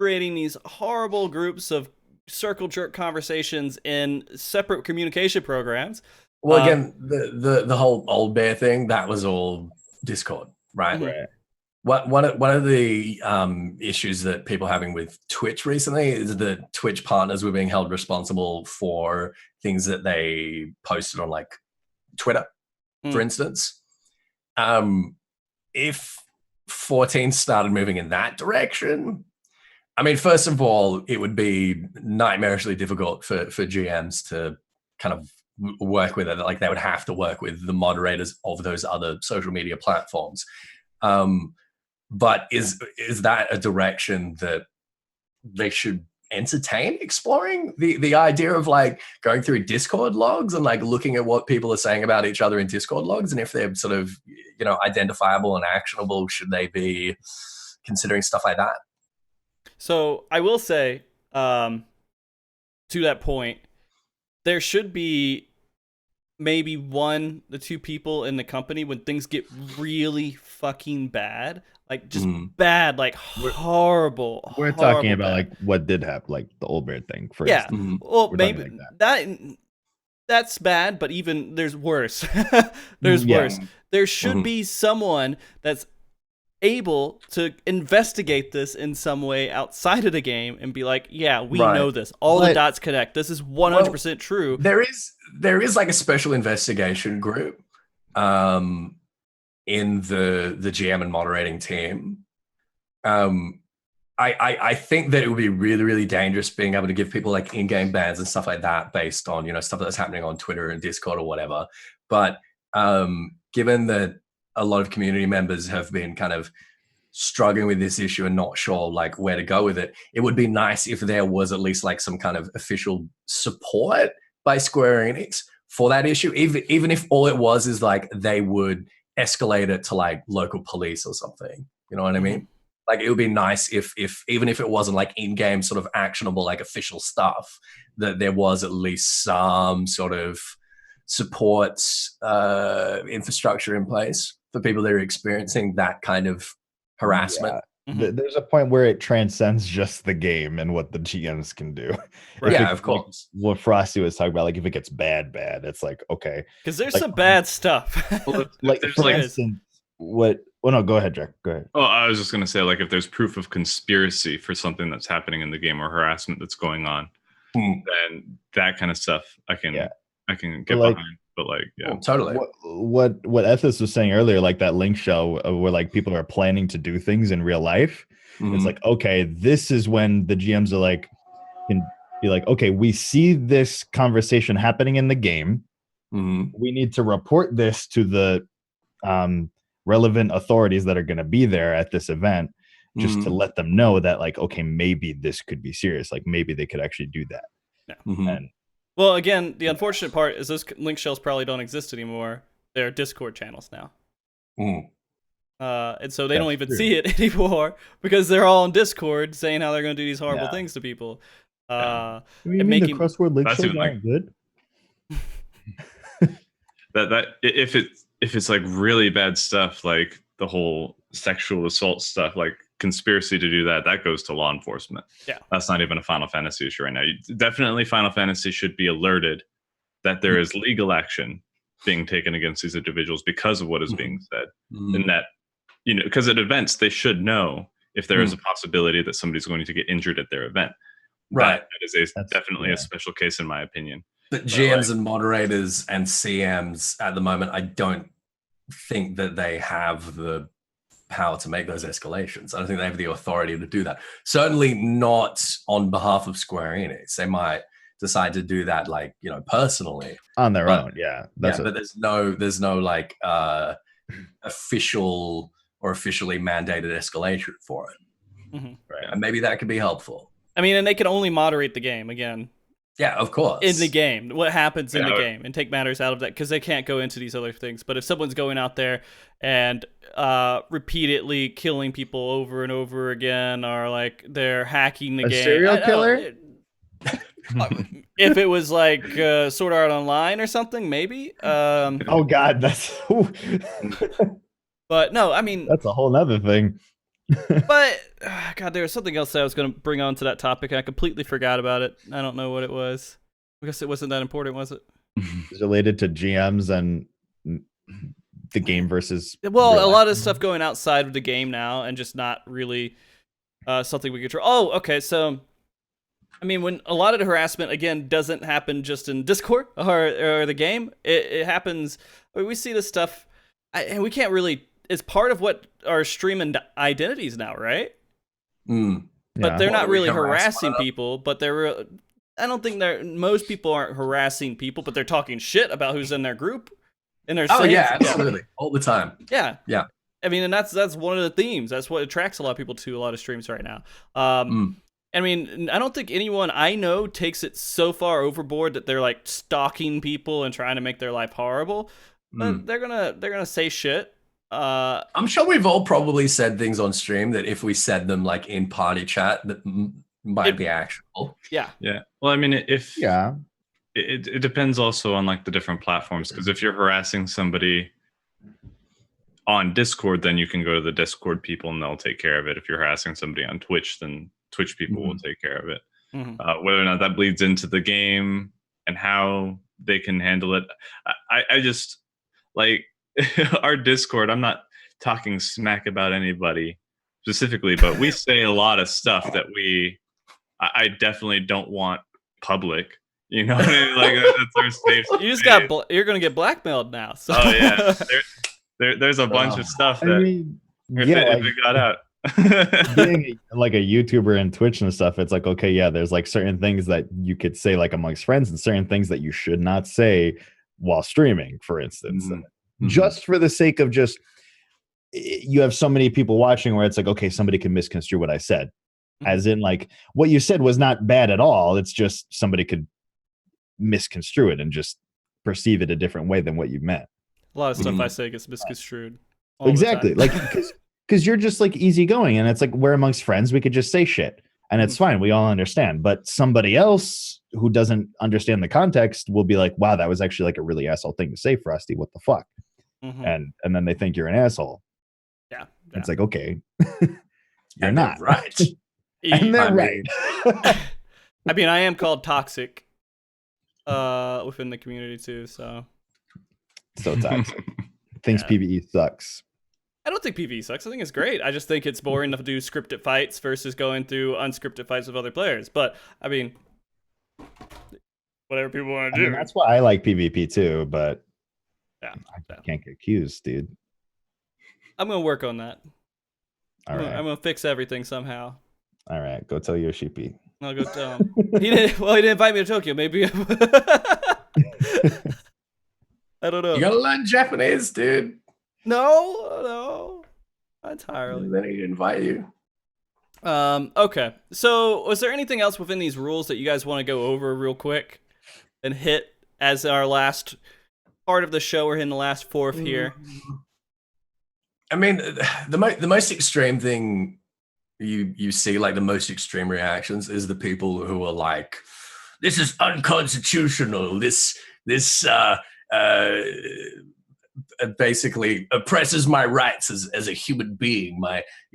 creating these horrible groups of circle jerk conversations in separate communication programs. Well, again, the whole old bear thing, that was all Discord, right? Right. One of the issues that people are having with Twitch recently is that Twitch partners were being held responsible for things that they posted on, like, Twitter, for instance. If 14 started moving in that direction, I mean, first of all, it would be nightmarishly difficult for GMs to kind of work with it. Like, they would have to work with the moderators of those other social media platforms. But is that a direction that they should entertain exploring? The idea of, like, going through Discord logs and, like, looking at what people are saying about each other in Discord logs, and if they're sort of, you know, identifiable and actionable, should they be considering stuff like that? So I will say, to that point, there should be maybe 1 to 2 people in the company when things get really fucking bad. Like, just bad, like, horrible. We're talking about bad. Like, what did happen, like the old bear thing. For instance. Well, maybe like that's bad, but even there's worse. There's worse. There should be someone that's able to investigate this in some way outside of the game and be like, yeah, we know this. All the dots connect. This is 100% true. There is like a special investigation group. In the GM and moderating team. I think that it would be really, really dangerous being able to give people, like, in-game bans and stuff like that based on, you know, stuff that's happening on Twitter and Discord or whatever. But given that a lot of community members have been kind of struggling with this issue and not sure, like, where to go with it, it would be nice if there was at least, like, some kind of official support by Square Enix for that issue, even if all it was is, like, they would escalate it to, like, local police or something. You know what I mean? Like, it would be nice if even if it wasn't, like, in-game sort of actionable, like, official stuff, that there was at least some sort of support infrastructure in place for people that are experiencing that kind of harassment. There's a point where it transcends just the game and what the GMs can do. Yeah, of course. Like what Frosty was talking about, like, if it gets bad, it's like, okay, because there's like, some bad stuff. Like, for instance, what? Well, no, go ahead, Drak. Go ahead. Oh, I was just gonna say, like, if there's proof of conspiracy for something that's happening in the game or harassment that's going on, then that kind of stuff I can get behind. But, like, totally. What Ethys was saying earlier, like that link show where, like, people are planning to do things in real life. It's like, okay, this is when the GMs are like, can be like, okay, we see this conversation happening in the game. We need to report this to the relevant authorities that are going to be there at this event, just to let them know that, like, okay, maybe this could be serious. Like, maybe they could actually do that. And well, again, the unfortunate part is those link shells probably don't exist anymore. They're Discord channels now. And so they don't even see it anymore because they're all on Discord saying how they're going to do these horrible things to people. What do you and mean the making crossword link That's shows even, like- aren't good? that if it's like really bad stuff, like the whole sexual assault stuff, like conspiracy to do that goes to law enforcement. Yeah. That's not even a Final Fantasy issue right now. Definitely Final Fantasy should be alerted that there is legal action being taken against these individuals because of what is being said. And that, because at events they should know if there is a possibility that somebody's going to get injured at their event. Right. That is definitely a special case in my opinion. But GMs and moderators and CMs at the moment, I don't think that they have the power to make those escalations. I don't think they have the authority to do that. Certainly not on behalf of Square Enix. They might decide to do that, like, personally On their own. Yeah. But there's no like official or officially mandated escalation for it. Right. And maybe that could be helpful. I mean, and they can only moderate the game again. Yeah, of course. In the game, what happens in the game, and take matters out of that, because they can't go into these other things. But if someone's going out there and repeatedly killing people over and over again, or like they're hacking the game, serial killer? If it was like Sword Art Online or something, maybe. Oh God, that's But no, I mean, that's a whole nother thing. But God, there was something else that I was going to bring on to that topic, and I completely forgot about it. I don't know what it was. I guess it wasn't that important, was it? It's related to GMs and the game versus. Well, a lot of stuff going outside of the game now, and just not really something we control. Oh, okay. So, I mean, when a lot of the harassment again doesn't happen just in Discord or the game, it happens. We see this stuff, and we can't really. It's part of what our streaming identities now, right? But they're not really harassing people. But they're. I don't think most people aren't harassing people, but they're talking shit about who's in their group. And they're saying, absolutely, all the time. Yeah. I mean, and that's one of the themes. That's what attracts a lot of people to a lot of streams right now. I mean, I don't think anyone I know takes it so far overboard that they're like stalking people and trying to make their life horrible. But they're gonna say shit. I'm sure we've all probably said things on stream that if we said them like in party chat that might be actionable. Yeah. Well, I mean, it depends also on like the different platforms, because if you're harassing somebody on Discord, then you can go to the Discord people and they'll take care of it. If you're harassing somebody on Twitch, then Twitch people will take care of it. Whether or not that bleeds into the game and how they can handle it, I just like our Discord. I'm not talking smack about anybody specifically, but we say a lot of stuff that I definitely don't want public. You know what I mean? Like that's our safe space. You just you're gonna get blackmailed now. So. Oh yeah, there's a bunch of stuff that if it got out. Being like a YouTuber and Twitch and stuff, it's like, okay, yeah, there's like certain things that you could say like amongst friends and certain things that you should not say while streaming, for instance. Just for the sake of just, you have so many people watching where it's like, okay, somebody can misconstrue what I said. As in like what you said was not bad at all. It's just somebody could misconstrue it and just perceive it a different way than what you meant. A lot of stuff I say gets misconstrued. Exactly. Like, because you're just like easygoing, and it's like we're amongst friends, we could just say shit and it's fine, we all understand. But somebody else who doesn't understand the context will be like, wow, that was actually like a really asshole thing to say, Frosty, what the fuck? And then they think you're an asshole. It's like, okay, you're not right. And they're right. I mean, I am called toxic within the community too, so toxic. Thinks PvE sucks. I don't think PvE sucks. I think it's great. I just think it's boring to do scripted fights versus going through unscripted fights with other players. But I mean, whatever people want to do. That's why I like PvP too, but I can't get accused, dude. I'm gonna work on that. I'm gonna fix everything somehow. All right, go tell your sheepy. I'll go tell him. He didn't invite me to Tokyo. Maybe. I don't know. You gotta learn Japanese, dude. No, not entirely. Then he'd invite you. Okay. So, was there anything else within these rules that you guys want to go over real quick and hit as our last part of the show? We're in the last fourth here. I mean, the most extreme thing you see like the most extreme reactions is the people who are like, this is unconstitutional. This basically oppresses my rights as a human being.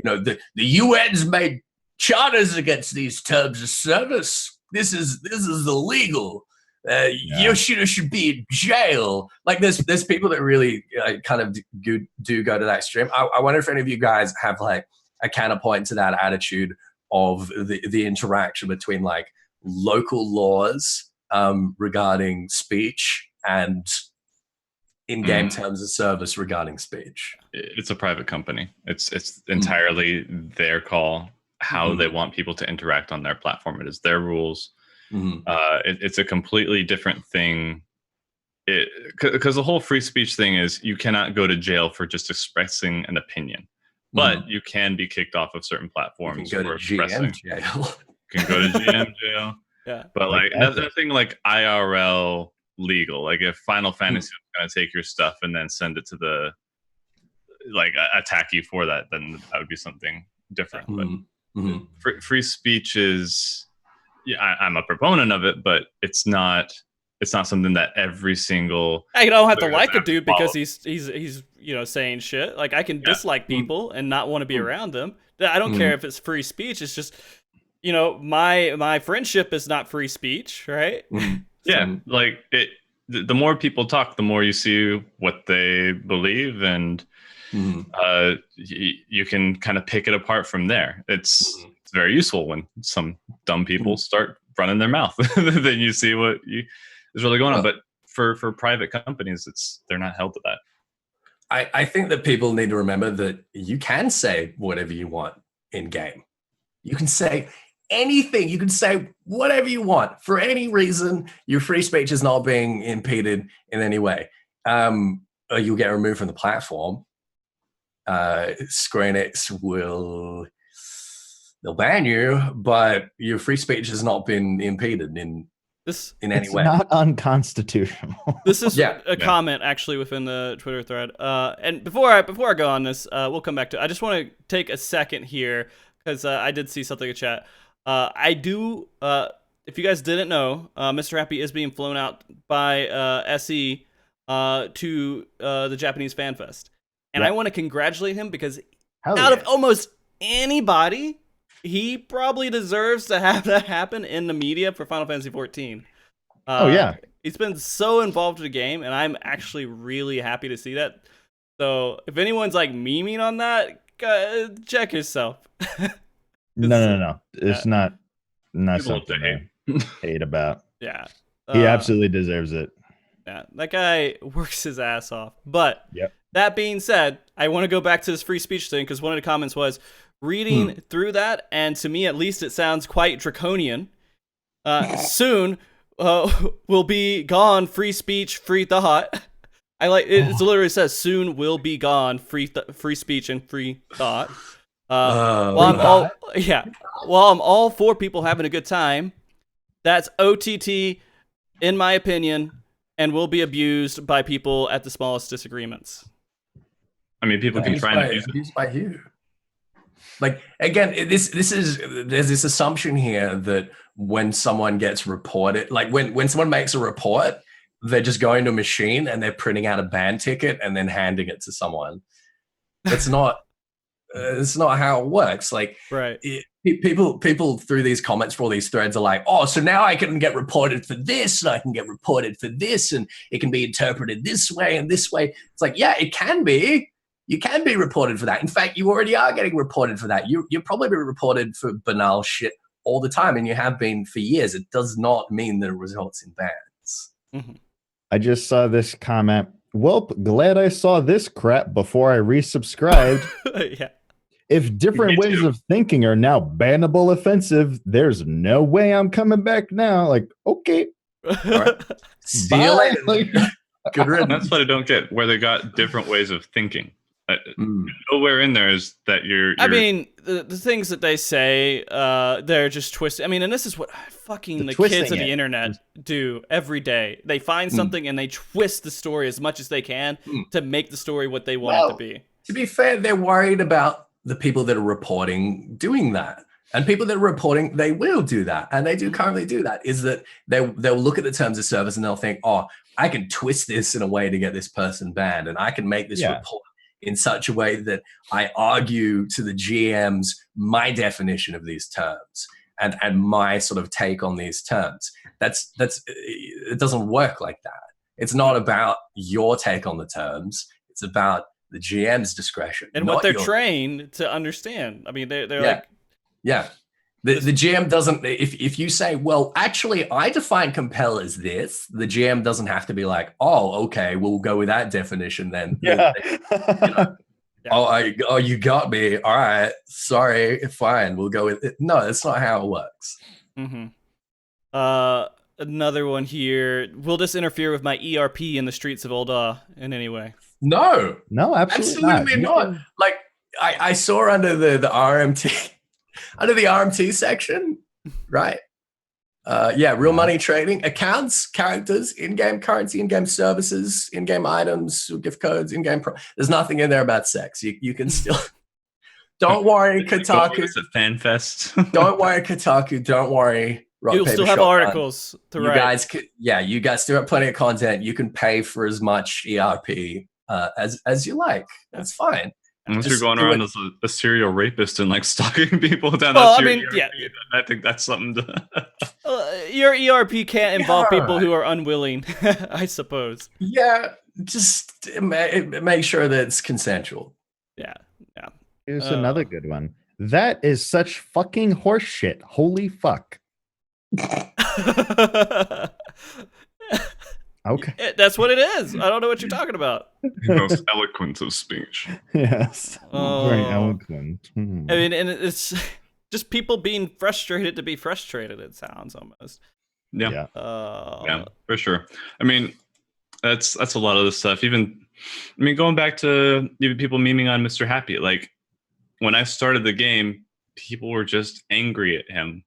The UN's made charters against these terms of service. This is illegal. You should be in jail. Like there's people that really kind of do go to that extreme. I wonder if any of you guys have like a counterpoint to that attitude of the interaction between like local laws regarding speech and in-game terms of service regarding speech. It's a private company. It's entirely their call how they want people to interact on their platform. It is their rules. It's a completely different thing. Because the whole free speech thing is you cannot go to jail for just expressing an opinion, but you can be kicked off of certain platforms. You can go to GM jail. You can go to GM jail. Yeah. But like nothing like IRL legal. Like if Final Fantasy was going to take your stuff and then send it to the attack you for that, then that would be something different. But free speech is, I'm a proponent of it, but it's not something that every single. I don't have to like a dude because he's saying shit. Like I can dislike people and not want to be around them. I don't care if it's free speech. It's just my friendship is not free speech, right? Yeah, like the more people talk, the more you see what they believe, and you can kind of pick it apart from there. It's very useful when some dumb people start running their mouth. Then you see what is really going on. But for private companies, they're not held to that. I think that people need to remember that you can say whatever you want in game. You can say anything. You can say whatever you want for any reason. Your free speech is not being impeded in any way. Or you'll get removed from the platform. Square they'll ban you, but your free speech has not been impeded in any way. It's not unconstitutional. This is a comment actually within the Twitter thread. And before I go on this, we'll come back to it. I just want to take a second here because I did see something in chat. I do. If you guys didn't know, Mr. Happy is being flown out by SE to the Japanese Fan Fest, and I want to congratulate him because out of almost anybody, he probably deserves to have that happen in the media for Final Fantasy XIV. He's been so involved with the game, and I'm actually really happy to see that. So if anyone's like memeing on that, check yourself. No. It's not something to hate about. Yeah. He absolutely deserves it. Yeah, that guy works his ass off. But that being said, I want to go back to this free speech thing because one of the comments was reading through that, and to me at least it sounds quite draconian. Soon will be gone free speech, free thought. I like it. It literally says soon will be gone free speech and free thought. While I'm all for people having a good time, that's OTT, in my opinion, and will be abused by people at the smallest disagreements. I mean, people can try and abuse it. Abused by you. Like again, there's this assumption here that when someone gets reported, like when someone makes a report, they're just going to a machine and they're printing out a ban ticket and then handing it to someone. It's not. It's not how it works. Like, people through these comments for all these threads are like, oh, so now I can get reported for this, and I can get reported for this, and it can be interpreted this way and this way. It's like, yeah, it can be. You can be reported for that. In fact, you already are getting reported for that. You're probably being reported for banal shit all the time, and you have been for years. It does not mean that it results in bans. I just saw this comment. Welp, glad I saw this crap before I resubscribed. Yeah. If different ways of thinking are now bannable offensive, there's no way I'm coming back now. Like, okay. All right. See you later. Good riddance. That's what I don't get, where they got different ways of thinking. Nowhere in there is that you're I mean, the things that they say, they're just twisted. I mean, and this is what fucking the kids on the internet do every day. They find something and they twist the story as much as they can to make the story what they want it to be. To be fair, they're worried about the people that are reporting doing that. And people that are reporting, they will do that. And they do currently do that, is that they'll look at the terms of service and they'll think, oh, I can twist this in a way to get this person banned. And I can make this report in such a way that I argue to the GMs my definition of these terms and my sort of take on these terms. It doesn't work like that. It's not about your take on the terms. It's about the GM's discretion. And what they're trained to understand. I mean, they're like... Yeah. The GM doesn't, if you say, well, actually, I define compel as this, the GM doesn't have to be like, oh, okay, we'll go with that definition then. Yeah. Oh, you got me. All right. Sorry. Fine. We'll go with it. No, that's not how it works. Mm-hmm. Another one here. Will this interfere with my ERP in the streets of Ul'dah in any way? No. No, absolutely not. Like, I saw under the RMT... Under the RMT section, right? Real money trading, accounts, characters, in-game currency, in-game services, in-game items, gift codes, in-game there's nothing in there about sex. You can still... Don't worry, Kotaku. It's a fan fest. Don't worry, Kotaku. Don't worry. You'll still have articles to write. You guys still have plenty of content. You can pay for as much ERP as you like. That's fine. Unless you're going around as a serial rapist and like stalking people down that street. I think that's something to... your ERP can't involve people who are unwilling, I suppose. Yeah, just make sure that it's consensual. Yeah. Here's another good one. That is such fucking horse shit. Holy fuck. Okay. That's what it is. I don't know what you're talking about. The most eloquent of speech. Yes. Very eloquent. I mean, and it's just people being frustrated to be frustrated, it sounds almost. Yeah. Yeah, for sure. I mean, that's a lot of the stuff. Going back to even people memeing on Mr. Happy. Like, when I started the game, people were just angry at him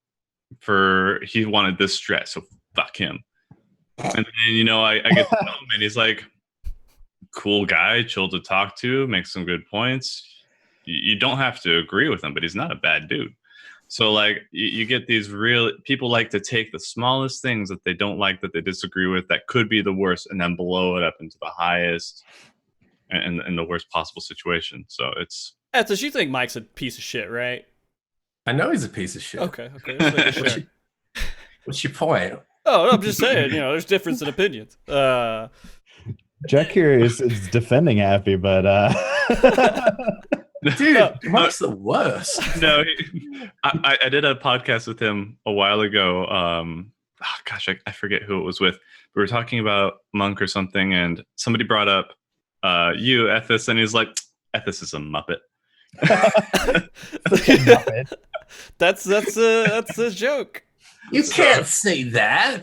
for he wanted this strat, so fuck him. And then, I get to know him, and he's like, cool guy, chill to talk to, makes some good points. You don't have to agree with him, but he's not a bad dude. So, like, you get these real people like to take the smallest things that they don't like, that they disagree with, that could be the worst, and then blow it up into the highest and the worst possible situation. So it's... Ethys, you think Mike's a piece of shit, right? I know he's a piece of shit. Okay. What's your point? Oh, I'm just saying, there's difference in opinions. Jack here is defending Happy, but dude, Mark's the worst. No, I did a podcast with him a while ago. I forget who it was with. We were talking about Monk or something, and somebody brought up you, Ethys, and he's like, Ethys is a Muppet. That's a joke. You can't say that.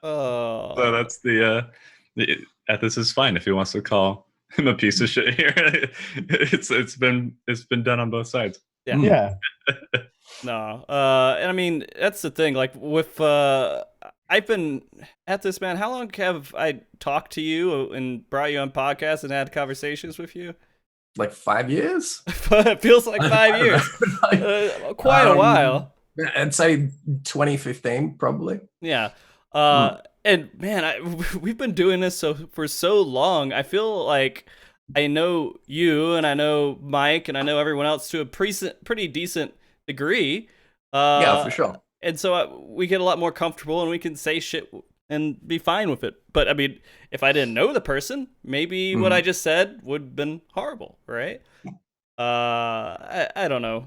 So that's the Ethys is fine if he wants to call him a piece of shit here. It's been done on both sides. Yeah. No. And I mean, that's the thing. Like with I've been at this, man. How long have I talked to you and brought you on podcasts and had conversations with you? Like 5 years? It feels like 5 years. Quite a while. I'd say 2015, probably. Yeah. And man, we've been doing this for so long. I feel like I know you and I know Mike and I know everyone else to a pretty decent degree. Yeah, for sure. And so we get a lot more comfortable and we can say shit and be fine with it. But I mean, if I didn't know the person, maybe what I just said would have been horrible, right? I don't know.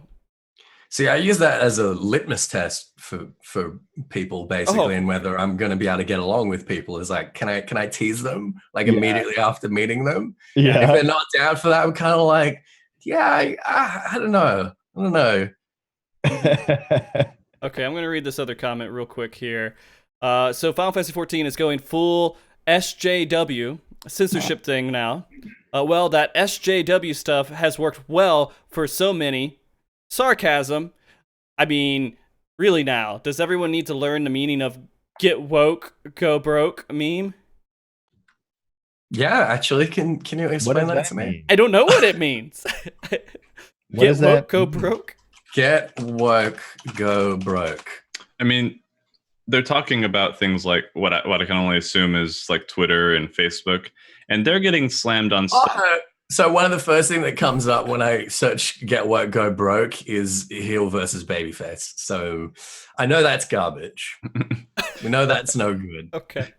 See, I use that as a litmus test for people, basically, and whether I'm going to be able to get along with people. Is like, can I tease them like immediately after meeting them? Yeah. If they're not down for that, I'm kind of like, I don't know. Okay, I'm going to read this other comment real quick here. So Final Fantasy 14 is going full SJW, censorship thing now. Well, that SJW stuff has worked well for so many. Sarcasm. I mean, really now, does everyone need to learn the meaning of get woke, go broke meme? Yeah, actually, can you explain that to me? I don't know what it means. What is that? Go broke. Get woke, go broke. I mean, they're talking about things like what I can only assume is like Twitter and Facebook, and they're getting slammed on stuff. So one of the first thing that comes up when I search "get woke, go broke" is heel versus babyface. So I know that's garbage. We know that's no good. Okay.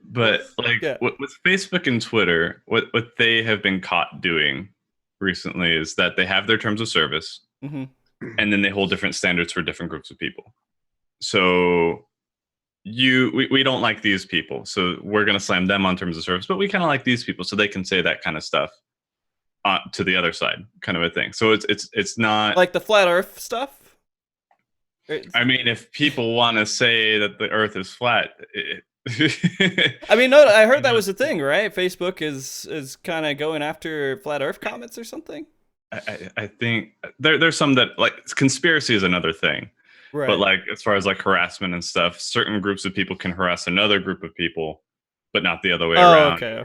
But like with Facebook and Twitter, what they have been caught doing recently is that they have their terms of service, and then they hold different standards for different groups of people. So we don't like these people, so we're going to slam them on terms of service, but we kind of like these people, so they can say that kind of stuff to the other side, kind of a thing. So it's not like the flat Earth stuff. I mean, if people want to say that the Earth is flat, I mean, no, I heard that was a thing, right? Facebook is kind of going after flat Earth comments or something. I think there's some that, like, conspiracy is another thing. Right. But like, as far as like harassment and stuff, certain groups of people can harass another group of people, but not the other way around. Okay.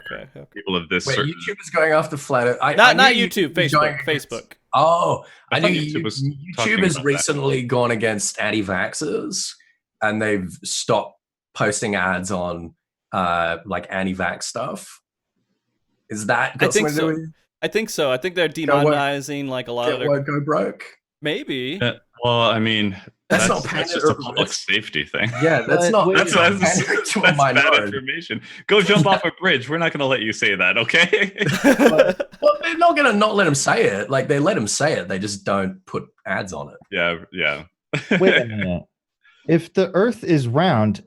People of this. Wait, certain... YouTube is going after flat Earth. Not YouTube, Facebook. Oh, I knew YouTube has recently gone against anti-vaxxers, and they've stopped posting ads on like anti-vax stuff. Is that? I think so. I think so. I think they're demonetizing like a lot of their. Go broke. Maybe. Well, I mean, that's just a public safety thing. Yeah, that's not. That's bad information. Go jump off a bridge. We're not going to let you say that, okay? Well, they're not going to not let him say it. Like, they let him say it. They just don't put ads on it. Yeah. Wait a minute. If the Earth is round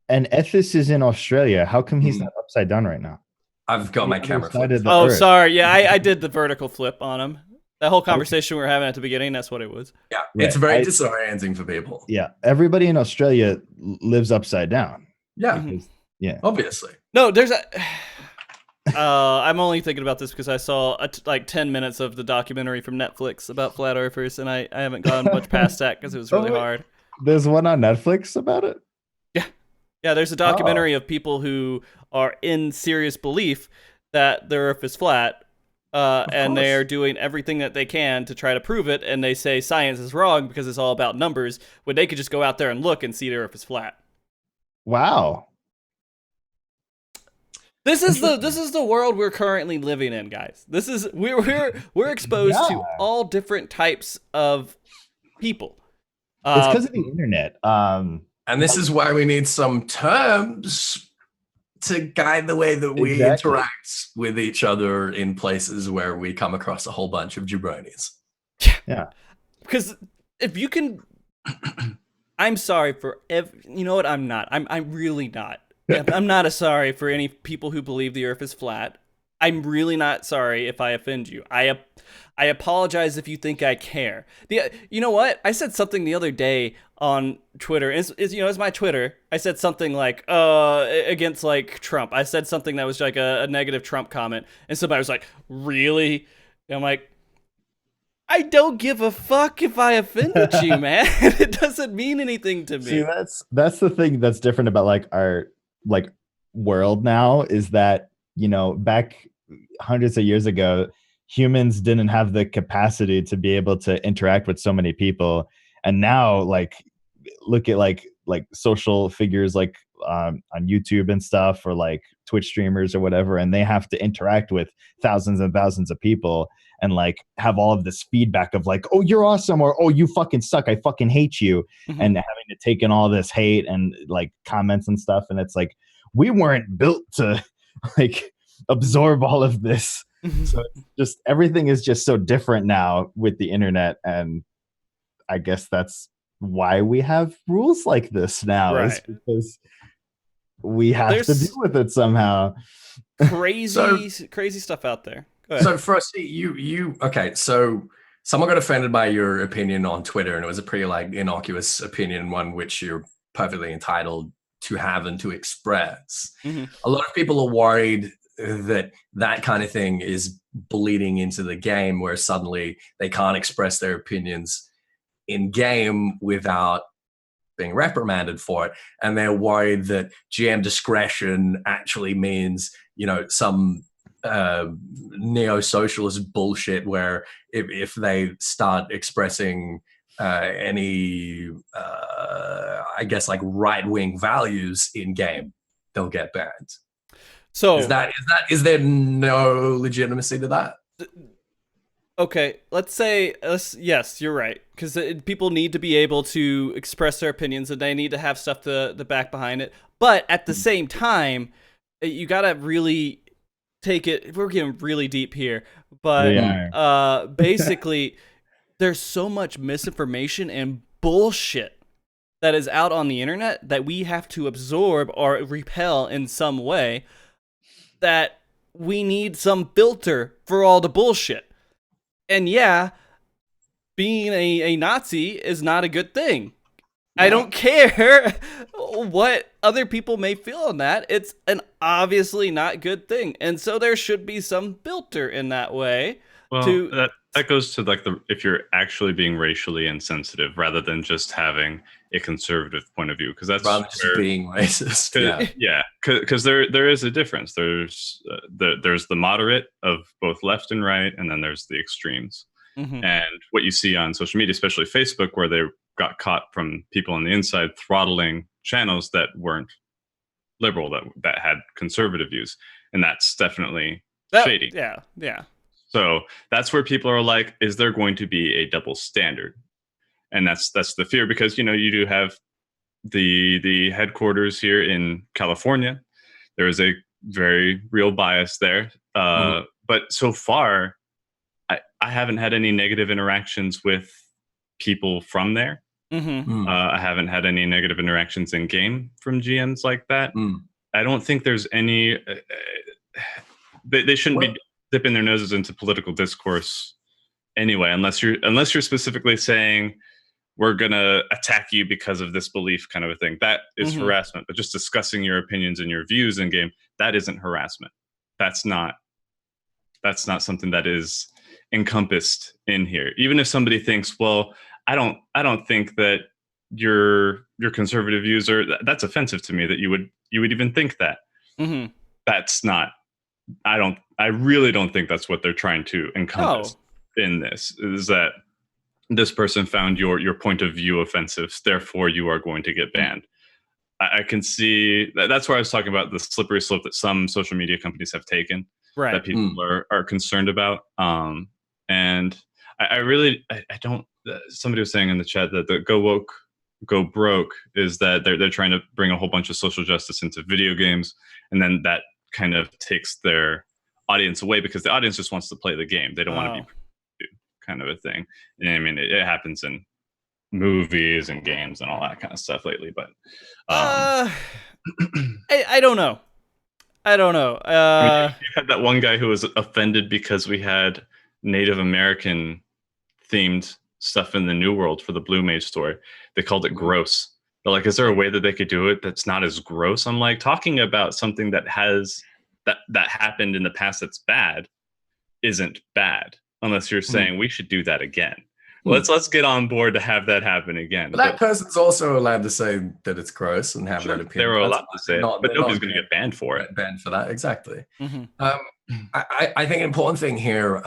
and Ethys is in Australia, how come he's not upside down right now? I've got my camera. Oh, sorry. Yeah, I did the vertical flip on him. That whole conversation we were having at the beginning, that's what it was. Yeah, it's very disorienting for people. Yeah, everybody in Australia lives upside down. Yeah, yeah, obviously. No, there's a... I'm only thinking about this because I saw like 10 minutes of the documentary from Netflix about flat earthers, and I haven't gone much past that because it was really hard. There's one on Netflix about it? Yeah, there's a documentary of people who are in serious belief that the Earth is flat, and they're doing everything that they can to try to prove it, and they say science is wrong because it's all about numbers, when they could just go out there and look and see the Earth is flat. Wow. This is the world we're currently living in, guys. This is we're exposed to all different types of people. It's because of the internet. And this is why we need some terms to guide the way that we interact with each other in places where we come across a whole bunch of jabronis. Yeah. Because if you can... I'm sorry for... You know what? I'm not. I'm really not. I'm not sorry for any people who believe the Earth is flat. I'm really not sorry if I offend you. I apologize if you think I care. You know what? I said something the other day on Twitter. It's my Twitter. I said something like against like Trump. I said something that was like a negative Trump comment, and somebody was like, "Really?" And I'm like, I don't give a fuck if I offended you, man. It doesn't mean anything to me. See, that's the thing that's different about like our like world now is that, you know, back hundreds of years ago, humans didn't have the capacity to be able to interact with so many people. And now, like, look at like social figures like on YouTube and stuff, or like Twitch streamers or whatever, and they have to interact with thousands and thousands of people and like have all of this feedback of like, oh, you're awesome, or oh, you fucking suck, I fucking hate you, and having to take in all this hate and like comments and stuff. And it's like, we weren't built to like absorb all of this. So just everything is just so different now with the internet, and I guess that's why we have rules like this now, right? Is because we have to deal with it somehow. Crazy stuff out there. So firstly, you okay? So someone got offended by your opinion on Twitter, and it was a pretty like innocuous opinion, one which you're perfectly entitled to have and to express. A lot of people are worried that kind of thing is bleeding into the game, where suddenly they can't express their opinions in game without being reprimanded for it, and they're worried that GM discretion actually means, you know, some neo-socialist bullshit where if they start expressing any I guess like right-wing values in game, they'll get banned. So is there no legitimacy to that? okay, yes, you're right, because people need to be able to express their opinions and they need to have stuff to the back behind it. But at the same time, you gotta really take it. We're getting really deep here, but basically, there's so much misinformation and bullshit that is out on the internet that we have to absorb or repel in some way. That we need some filter for all the bullshit. And yeah, being a Nazi is not a good thing. No. I don't care what other people may feel on that. It's an obviously not good thing. And so there should be some filter in that way. Well, that goes to like if you're actually being racially insensitive rather than just having a conservative point of view, because that's rather just being racist. Because there is a difference. There's the moderate of both left and right, and then there's the extremes. Mm-hmm. And what you see on social media, especially Facebook, where they got caught from people on the inside throttling channels that weren't liberal, that had conservative views, and that's definitely shady. Yeah. So that's where people are like, is there going to be a double standard? And that's the fear, because, you know, you do have the headquarters here in California. There is a very real bias there. But so far, I haven't had any negative interactions with people from there. Mm-hmm. I haven't had any negative interactions in game from GMs like that. I don't think there's any. They shouldn't be dipping their noses into political discourse anyway, unless you're specifically saying we're gonna attack you because of this belief, kind of a thing. That is harassment. But just discussing your opinions and your views in game, that isn't harassment. That's not something that is encompassed in here. Even if somebody thinks, well, I don't think that your conservative views are, that's offensive to me that you would even think that. Mm-hmm. That's not. I really don't think that's what they're trying to encompass in this. Is that this person found your point of view offensive, therefore you are going to get banned. I can see that's where I was talking about the slippery slope that some social media companies have taken, right, that people are concerned about. And I don't. Somebody was saying in the chat that the go woke, go broke is that they're trying to bring a whole bunch of social justice into video games, and then that kind of takes their audience away because the audience just wants to play the game. They don't want to be kind of a thing. And I mean, it happens in movies and games and all that kind of stuff lately. But I don't know. I mean, you had that one guy who was offended because we had Native American themed stuff in the New World for the Blue Mage story. They called it gross. They're like, is there a way that they could do it that's not as gross? I'm like, talking about something that has that happened in the past that's bad isn't bad unless you're saying we should do that again. Let's get on board to have that happen again. But that person's also allowed to say that it's gross and have that opinion. They were allowed to say it, but nobody's going to get banned for it. Banned for that, exactly. I think an important thing here,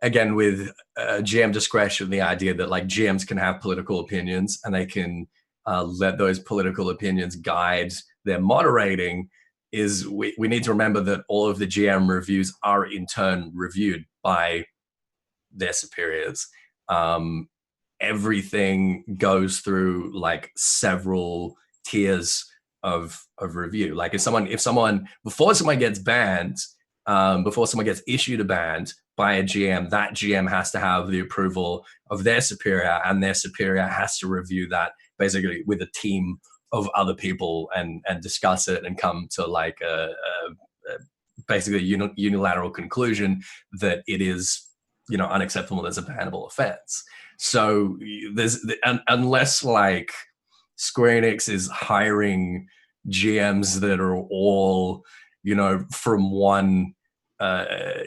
again, with GM discretion, the idea that like GMs can have political opinions and they can let those political opinions guide their moderating, is we need to remember that all of the GM reviews are in turn reviewed by their superiors. Everything goes through like several tiers of review. Like if someone before someone gets banned, before someone gets issued a ban by a GM, that GM has to have the approval of their superior, and their superior has to review that basically with a team of other people and discuss it and come to like a basically unilateral conclusion that it is, you know, unacceptable as a bannable offense. So there's unless like Square Enix is hiring GMs that are all, you know, from one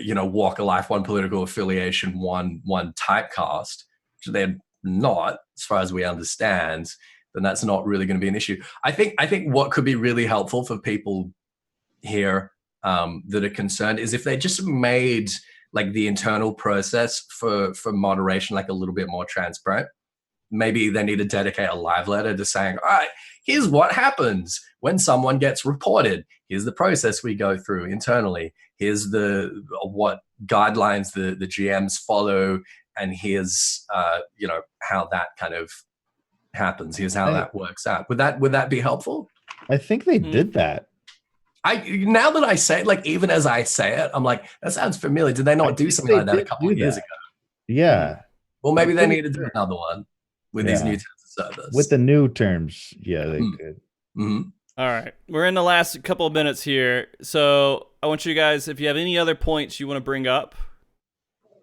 you know, walk of life, one political affiliation, one typecast, which they're not, as far as we understand, then that's not really going to be an issue. I think what could be really helpful for people here that are concerned is if they just made like the internal process for moderation like a little bit more transparent. Maybe they need to dedicate a live letter to saying, all right, here's what happens when someone gets reported. Here's the process we go through internally. Here's what guidelines the GMs follow, and here's how that kind of happens. Here's how that works out. Would that be helpful? I think they did that. Now that I say it, like even as I say it, I'm like, that sounds familiar. Did they not do something like that a couple of years ago? Yeah. Well, maybe they need to do another one with these new terms of service. With the new terms, yeah, they could. Mm-hmm. All right, we're in the last couple of minutes here, so I want you guys, if you have any other points you want to bring up,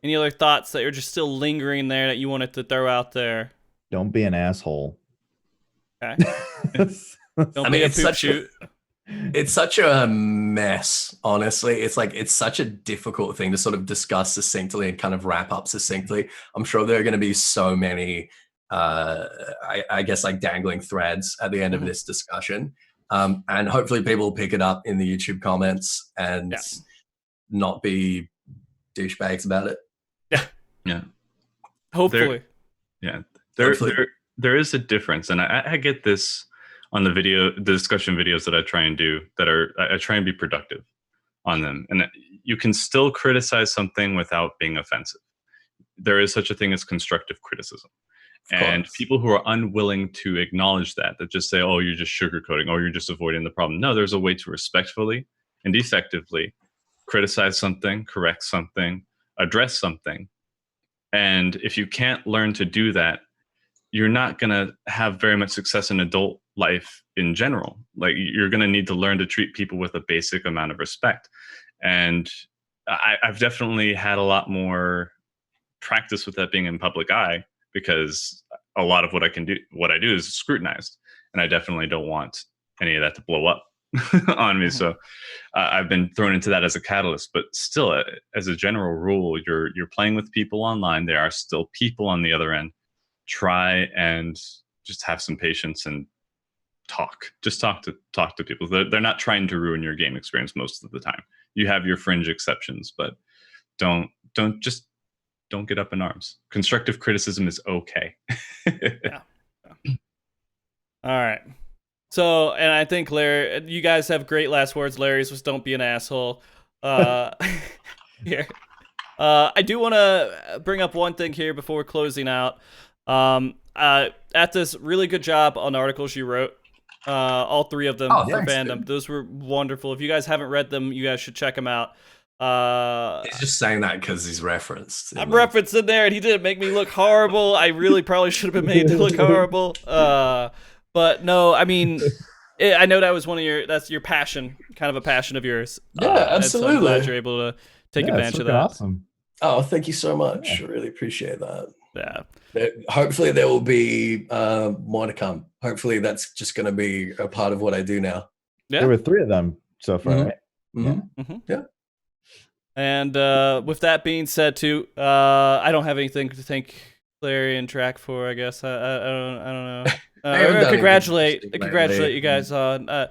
any other thoughts that you're just still lingering there that you wanted to throw out there. Don't be an asshole. Okay. Don't be a poop shoot. It's such a mess, honestly. It's such a difficult thing to sort of discuss succinctly and kind of wrap up succinctly. I'm sure there are going to be so many, I guess, like dangling threads at the end of this discussion. And hopefully people will pick it up in the YouTube comments and not be douchebags about it. Yeah. Hopefully. There is a difference. And I get this on the discussion videos that I try and do I try and be productive on them. And you can still criticize something without being offensive. There is such a thing as constructive criticism. And people who are unwilling to acknowledge that just say, oh, you're just sugarcoating, or you're just avoiding the problem. No, there's a way to respectfully and effectively criticize something, correct something, address something. And if you can't learn to do that, you're not going to have very much success in adult life in general. Like, you're going to need to learn to treat people with a basic amount of respect. And I've definitely had a lot more practice with that being in public eye, because a lot of what I do is scrutinized, and I definitely don't want any of that to blow up on me. So I've been thrown into that as a catalyst, but still, as a general rule, you're playing with people online. There are still people on the other end. Try and just have some patience and talk. Just talk to people. They're not trying to ruin your game experience most of the time. You have your fringe exceptions, but don't get up in arms. Constructive criticism is okay. Yeah. All right. So, and I think Larry, you guys have great last words. Larry's was "Don't be an asshole." Here, I do want to bring up one thing here before we're closing out. Ethys, really good job on the articles you wrote. All three of them for fandom. Dude. Those were wonderful. If you guys haven't read them, you guys should check them out. He's just saying that because he's referenced. I'm referenced in there, and he didn't make me look horrible. I really probably should have been made to look horrible. But no, I mean, I know that was that's your passion, kind of a passion of yours. Yeah, absolutely. So I'm glad you're able to take advantage of that. Awesome. Oh, thank you so much. I really appreciate that. Yeah. Hopefully there will be more to come. Hopefully that's just going to be a part of what I do now. Yeah. There were 3 of them so far, right? Yeah. And with that being said, too, I don't have anything to thank Larry and Drak for. I guess I don't know. Congratulate you guys on. There's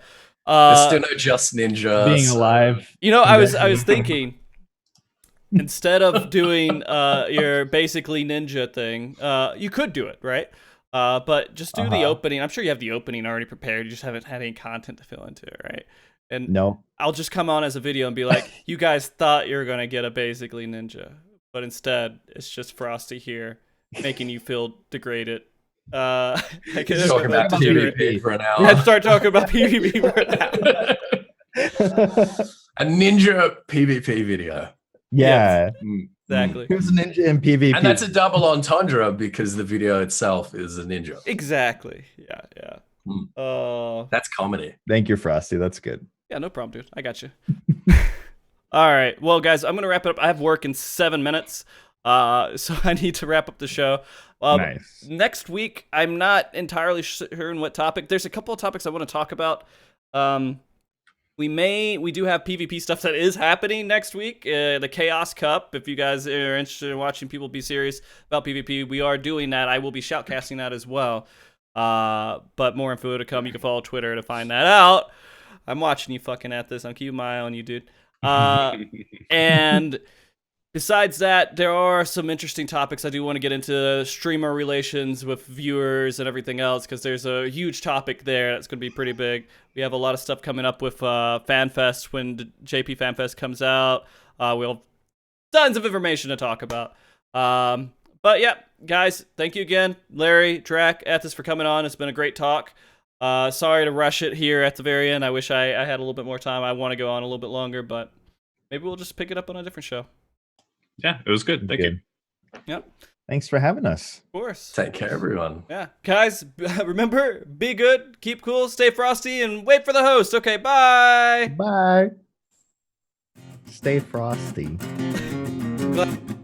still no Just Ninja Being alive. You know, I was thinking, instead of doing your basically ninja thing, you could do it, right? But just do the opening. I'm sure you have the opening already prepared. You just haven't had any content to fill into it, right? And no, I'll just come on as a video and be like, you guys thought you were going to get a basically ninja, but instead it's just Frosty here making you feel degraded. I can talk about PvP for an hour. Let's start talking about PvP for an hour. A ninja PvP video. Yeah. Yes, exactly. Who's a ninja in PvP? And that's a double entendre because the video itself is a ninja. Exactly. Yeah. That's comedy. Thank you, Frosty. That's good. Yeah, no problem, dude. I got you. All right. Well, guys, I'm going to wrap it up. I have work in 7 minutes, so I need to wrap up the show. Nice. Next week, I'm not entirely sure in what topic. There's a couple of topics I want to talk about. We do have PvP stuff that is happening next week. The Chaos Cup. If you guys are interested in watching people be serious about PvP, we are doing that. I will be shoutcasting that as well. But more info to come. You can follow Twitter to find that out. I'm watching you fucking at this. I'm keeping my eye on you, dude. And besides that, there are some interesting topics I do want to get into: streamer relations with viewers and everything else, because there's a huge topic there that's going to be pretty big. We have a lot of stuff coming up with FanFest when JP FanFest comes out. We'll have tons of information to talk about. But yeah, guys, thank you again, Larry, Drak, Ethys, for coming on. It's been a great talk. Sorry to rush it here at the very end. I wish I had a little bit more time. I want to go on a little bit longer, but maybe we'll just pick it up on a different show. Yeah, it was good. Thank you. Yep. Thanks for having us. Of course. Take care, everyone. Yeah. Guys, remember, be good, keep cool, stay frosty, and wait for the host. Okay, bye. Bye. Stay frosty. Glad-